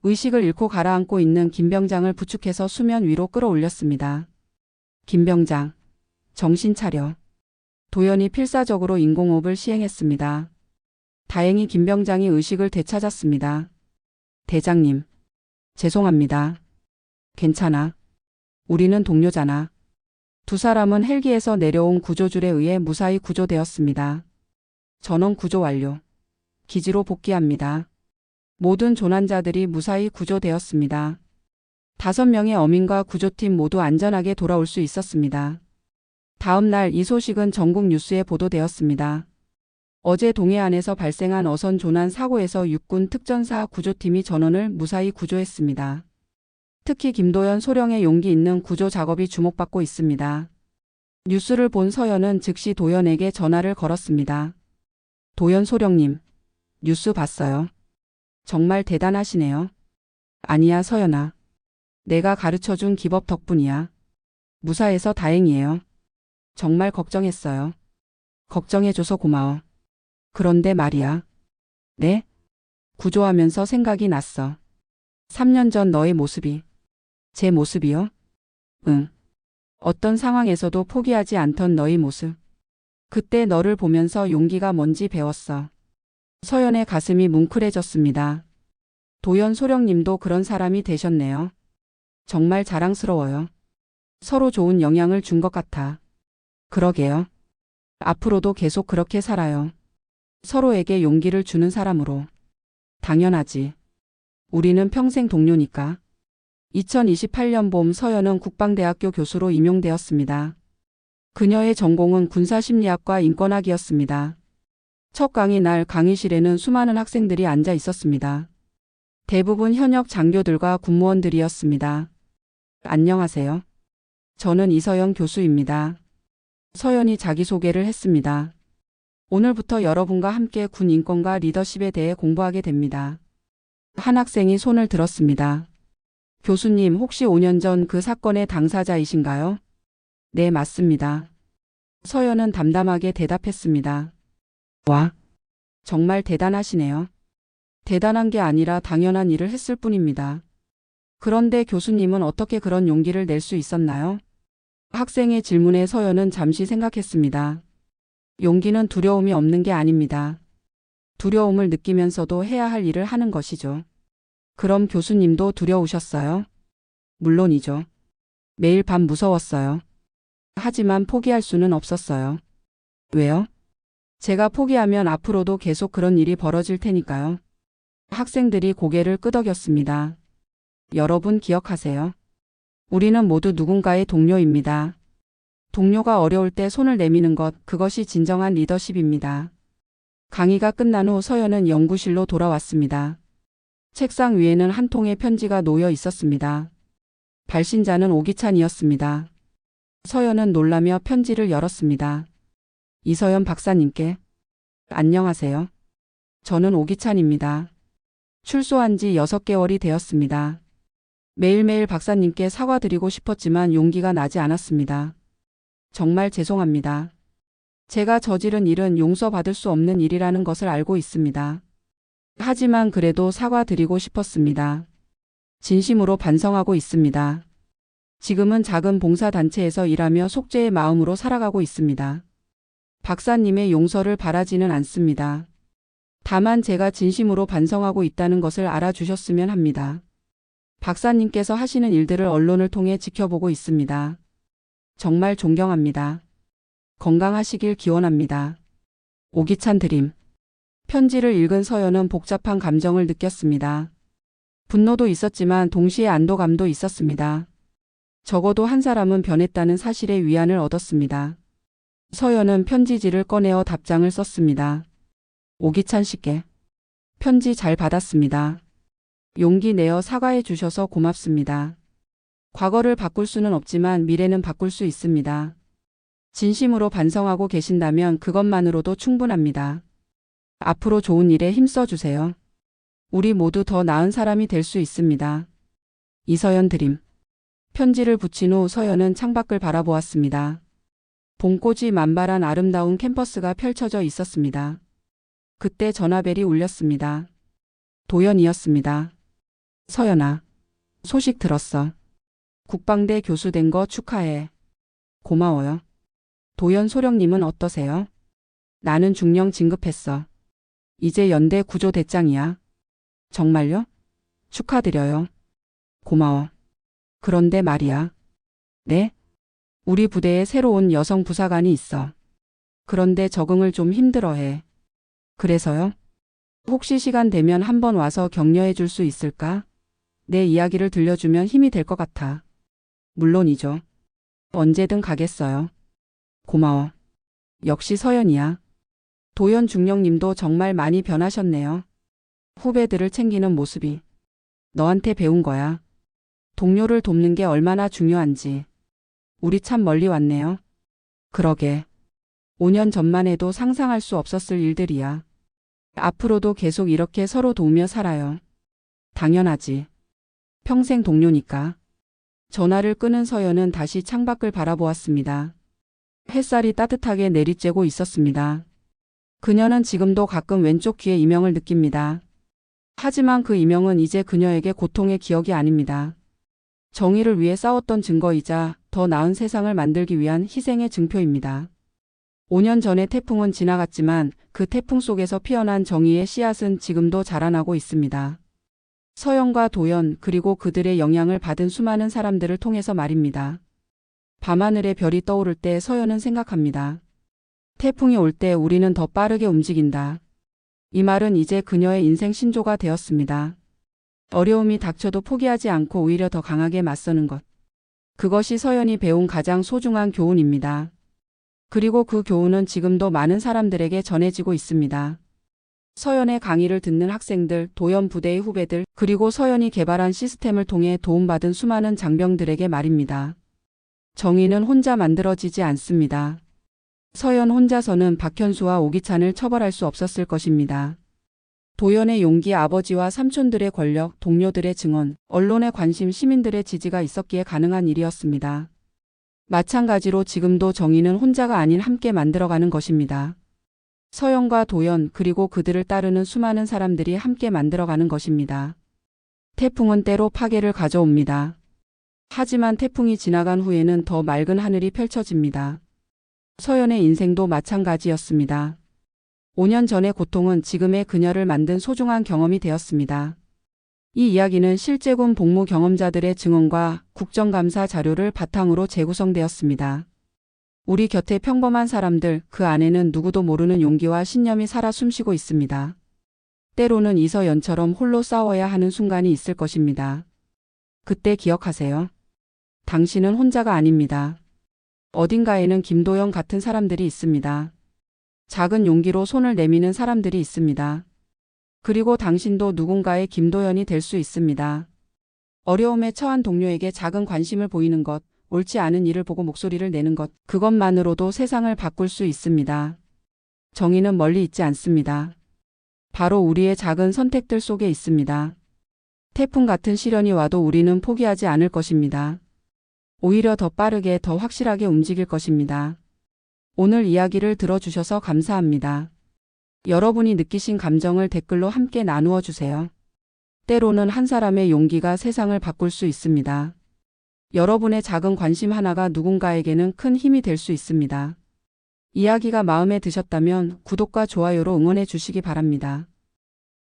의식을 잃고 가라앉고 있는 김병장을 부축해서 수면 위로 끌어올렸습니다. 김병장, 정신 차려. 도연이 필사적으로 인공호흡을 시행했습니다. 다행히 김병장이 의식을 되찾았습니다. 대장님, 죄송합니다. 괜찮아. 우리는 동료잖아. 두 사람은 헬기에서 내려온 구조줄에 의해 무사히 구조되었습니다. 전원 구조 완료. 기지로 복귀합니다. 모든 조난자들이 무사히 구조되었습니다. 5명의 어민과 구조팀 모두 안전하게 돌아올 수 있었습니다. 다음 날 이 소식은 전국 뉴스에 보도되었습니다. 어제 동해안에서 발생한 어선 조난 사고에서 육군 특전사 구조팀이 전원을 무사히 구조했습니다. 특히 김도연 소령의 용기 있는 구조 작업이 주목받고 있습니다. 뉴스를 본 서연은 즉시 도연에게 전화를 걸었습니다. 도연 소령님, 뉴스 봤어요. 정말 대단하시네요. 아니야 서연아. 내가 가르쳐준 기법 덕분이야. 무사해서 다행이에요. 정말 걱정했어요. 걱정해줘서 고마워. 그런데 말이야. 네? 구조하면서 생각이 났어. 3년 전 너의 모습이. 제 모습이요? 응. 어떤 상황에서도 포기하지 않던 너의 모습. 그때 너를 보면서 용기가 뭔지 배웠어. 서연의 가슴이 뭉클해졌습니다. 도연 소령님도 그런 사람이 되셨네요. 정말 자랑스러워요. 서로 좋은 영향을 준 것 같아. 그러게요. 앞으로도 계속 그렇게 살아요. 서로에게 용기를 주는 사람으로. 당연하지. 우리는 평생 동료니까. 2028년 봄 서연은 국방대학교 교수로 임용되었습니다. 그녀의 전공은 군사심리학과 인권학이었습니다. 첫 강의 날 강의실에는 수많은 학생들이 앉아 있었습니다. 대부분 현역 장교들과 군무원들이었습니다. 안녕하세요. 저는 이서연 교수입니다. 서연이 자기소개를 했습니다. 오늘부터 여러분과 함께 군 인권과 리더십에 대해 공부하게 됩니다. 한 학생이 손을 들었습니다. 교수님, 혹시 5년 전 그 사건의 당사자이신가요? 네, 맞습니다. 서연은 담담하게 대답했습니다. 와, 정말 대단하시네요. 대단한 게 아니라 당연한 일을 했을 뿐입니다. 그런데 교수님은 어떻게 그런 용기를 낼 수 있었나요? 학생의 질문에 서연은 잠시 생각했습니다. 용기는 두려움이 없는 게 아닙니다. 두려움을 느끼면서도 해야 할 일을 하는 것이죠. 그럼 교수님도 두려우셨어요? 물론이죠. 매일 밤 무서웠어요. 하지만 포기할 수는 없었어요. 왜요? 제가 포기하면 앞으로도 계속 그런 일이 벌어질 테니까요. 학생들이 고개를 끄덕였습니다. 여러분 기억하세요. 우리는 모두 누군가의 동료입니다. 동료가 어려울 때 손을 내미는 것, 그것이 진정한 리더십입니다. 강의가 끝난 후 서연은 연구실로 돌아왔습니다. 책상 위에는 한 통의 편지가 놓여 있었습니다. 발신자는 오기찬이었습니다. 서연은 놀라며 편지를 열었습니다. 이서연 박사님께. 안녕하세요. 저는 오기찬입니다. 출소한 지 6개월이 되었습니다. 매일매일 박사님께 사과드리고 싶었지만 용기가 나지 않았습니다. 정말 죄송합니다. 제가 저지른 일은 용서받을 수 없는 일이라는 것을 알고 있습니다. 하지만 그래도 사과드리고 싶었습니다. 진심으로 반성하고 있습니다. 지금은 작은 봉사단체에서 일하며 속죄의 마음으로 살아가고 있습니다. 박사님의 용서를 바라지는 않습니다. 다만 제가 진심으로 반성하고 있다는 것을 알아주셨으면 합니다. 박사님께서 하시는 일들을 언론을 통해 지켜보고 있습니다. 정말 존경합니다. 건강하시길 기원합니다. 오기찬 드림. 편지를 읽은 서연은 복잡한 감정을 느꼈습니다. 분노도 있었지만 동시에 안도감도 있었습니다. 적어도 한 사람은 변했다는 사실에 위안을 얻었습니다. 서연은 편지지를 꺼내어 답장을 썼습니다. 오기찬 씨께. 편지 잘 받았습니다. 용기 내어 사과해 주셔서 고맙습니다. 과거를 바꿀 수는 없지만 미래는 바꿀 수 있습니다. 진심으로 반성하고 계신다면 그것만으로도 충분합니다. 앞으로 좋은 일에 힘써 주세요. 우리 모두 더 나은 사람이 될 수 있습니다. 이서연 드림. 편지를 붙인 후 서연은 창밖을 바라보았습니다. 봄꽃이 만발한 아름다운 캠퍼스가 펼쳐져 있었습니다. 그때 전화벨이 울렸습니다. 도연이었습니다. 서연아, 소식 들었어. 국방대 교수 된 거 축하해. 고마워요. 도연 소령님은 어떠세요? 나는 중령 진급했어. 이제 연대 구조대장이야. 정말요? 축하드려요. 고마워. 그런데 말이야. 네? 우리 부대에 새로운 여성 부사관이 있어. 그런데 적응을 좀 힘들어해. 그래서요? 혹시 시간 되면 한번 와서 격려해 줄 수 있을까? 내 이야기를 들려주면 힘이 될 것 같아. 물론이죠. 언제든 가겠어요. 고마워. 역시 서연이야. 도연 중령님도 정말 많이 변하셨네요. 후배들을 챙기는 모습이 너한테 배운 거야. 동료를 돕는 게 얼마나 중요한지. 우리 참 멀리 왔네요. 그러게. 5년 전만 해도 상상할 수 없었을 일들이야. 앞으로도 계속 이렇게 서로 도우며 살아요. 당연하지. 평생 동료니까. 전화를 끄는 서연은 다시 창밖을 바라보았습니다. 햇살이 따뜻하게 내리쬐고 있었습니다. 그녀는 지금도 가끔 왼쪽 귀에 이명을 느낍니다. 하지만 그 이명은 이제 그녀에게 고통의 기억이 아닙니다. 정의를 위해 싸웠던 증거이자 더 나은 세상을 만들기 위한 희생의 증표입니다. 5년 전의 태풍은 지나갔지만 그 태풍 속에서 피어난 정의의 씨앗은 지금도 자라나고 있습니다. 서연과 도연 그리고 그들의 영향을 받은 수많은 사람들을 통해서 말입니다. 밤하늘에 별이 떠오를 때 서연은 생각합니다. 태풍이 올 때 우리는 더 빠르게 움직인다. 이 말은 이제 그녀의 인생 신조가 되었습니다. 어려움이 닥쳐도 포기하지 않고 오히려 더 강하게 맞서는 것. 그것이 서연이 배운 가장 소중한 교훈입니다. 그리고 그 교훈은 지금도 많은 사람들에게 전해지고 있습니다. 서연의 강의를 듣는 학생들, 도연 부대의 후배들, 그리고 서연이 개발한 시스템을 통해 도움받은 수많은 장병들에게 말입니다. 정의는 혼자 만들어지지 않습니다. 서연 혼자서는 박현수와 오기찬을 처벌할 수 없었을 것입니다. 도연의 용기, 아버지와 삼촌들의 권력, 동료들의 증언, 언론의 관심, 시민들의 지지가 있었기에 가능한 일이었습니다. 마찬가지로 지금도 정의는 혼자가 아닌 함께 만들어가는 것입니다. 서연과 도연 그리고 그들을 따르는 수많은 사람들이 함께 만들어가는 것입니다. 태풍은 때로 파괴를 가져옵니다. 하지만 태풍이 지나간 후에는 더 맑은 하늘이 펼쳐집니다. 서연의 인생도 마찬가지였습니다. 5년 전의 고통은 지금의 그녀를 만든 소중한 경험이 되었습니다. 이 이야기는 실제군 복무 경험자들의 증언과 국정감사 자료를 바탕으로 재구성되었습니다. 우리 곁에 평범한 사람들, 그 안에는 누구도 모르는 용기와 신념이 살아 숨쉬고 있습니다. 때로는 이서연처럼 홀로 싸워야 하는 순간이 있을 것입니다. 그때 기억하세요. 당신은 혼자가 아닙니다. 어딘가에는 김도연 같은 사람들이 있습니다. 작은 용기로 손을 내미는 사람들이 있습니다. 그리고 당신도 누군가의 김도연이 될 수 있습니다. 어려움에 처한 동료에게 작은 관심을 보이는 것, 옳지 않은 일을 보고 목소리를 내는 것, 그것만으로도 세상을 바꿀 수 있습니다. 정의는 멀리 있지 않습니다. 바로 우리의 작은 선택들 속에 있습니다. 태풍 같은 시련이 와도 우리는 포기하지 않을 것입니다. 오히려 더 빠르게, 더 확실하게 움직일 것입니다. 오늘 이야기를 들어주셔서 감사합니다. 여러분이 느끼신 감정을 댓글로 함께 나누어 주세요. 때로는 한 사람의 용기가 세상을 바꿀 수 있습니다. 여러분의 작은 관심 하나가 누군가에게는 큰 힘이 될 수 있습니다. 이야기가 마음에 드셨다면 구독과 좋아요로 응원해 주시기 바랍니다.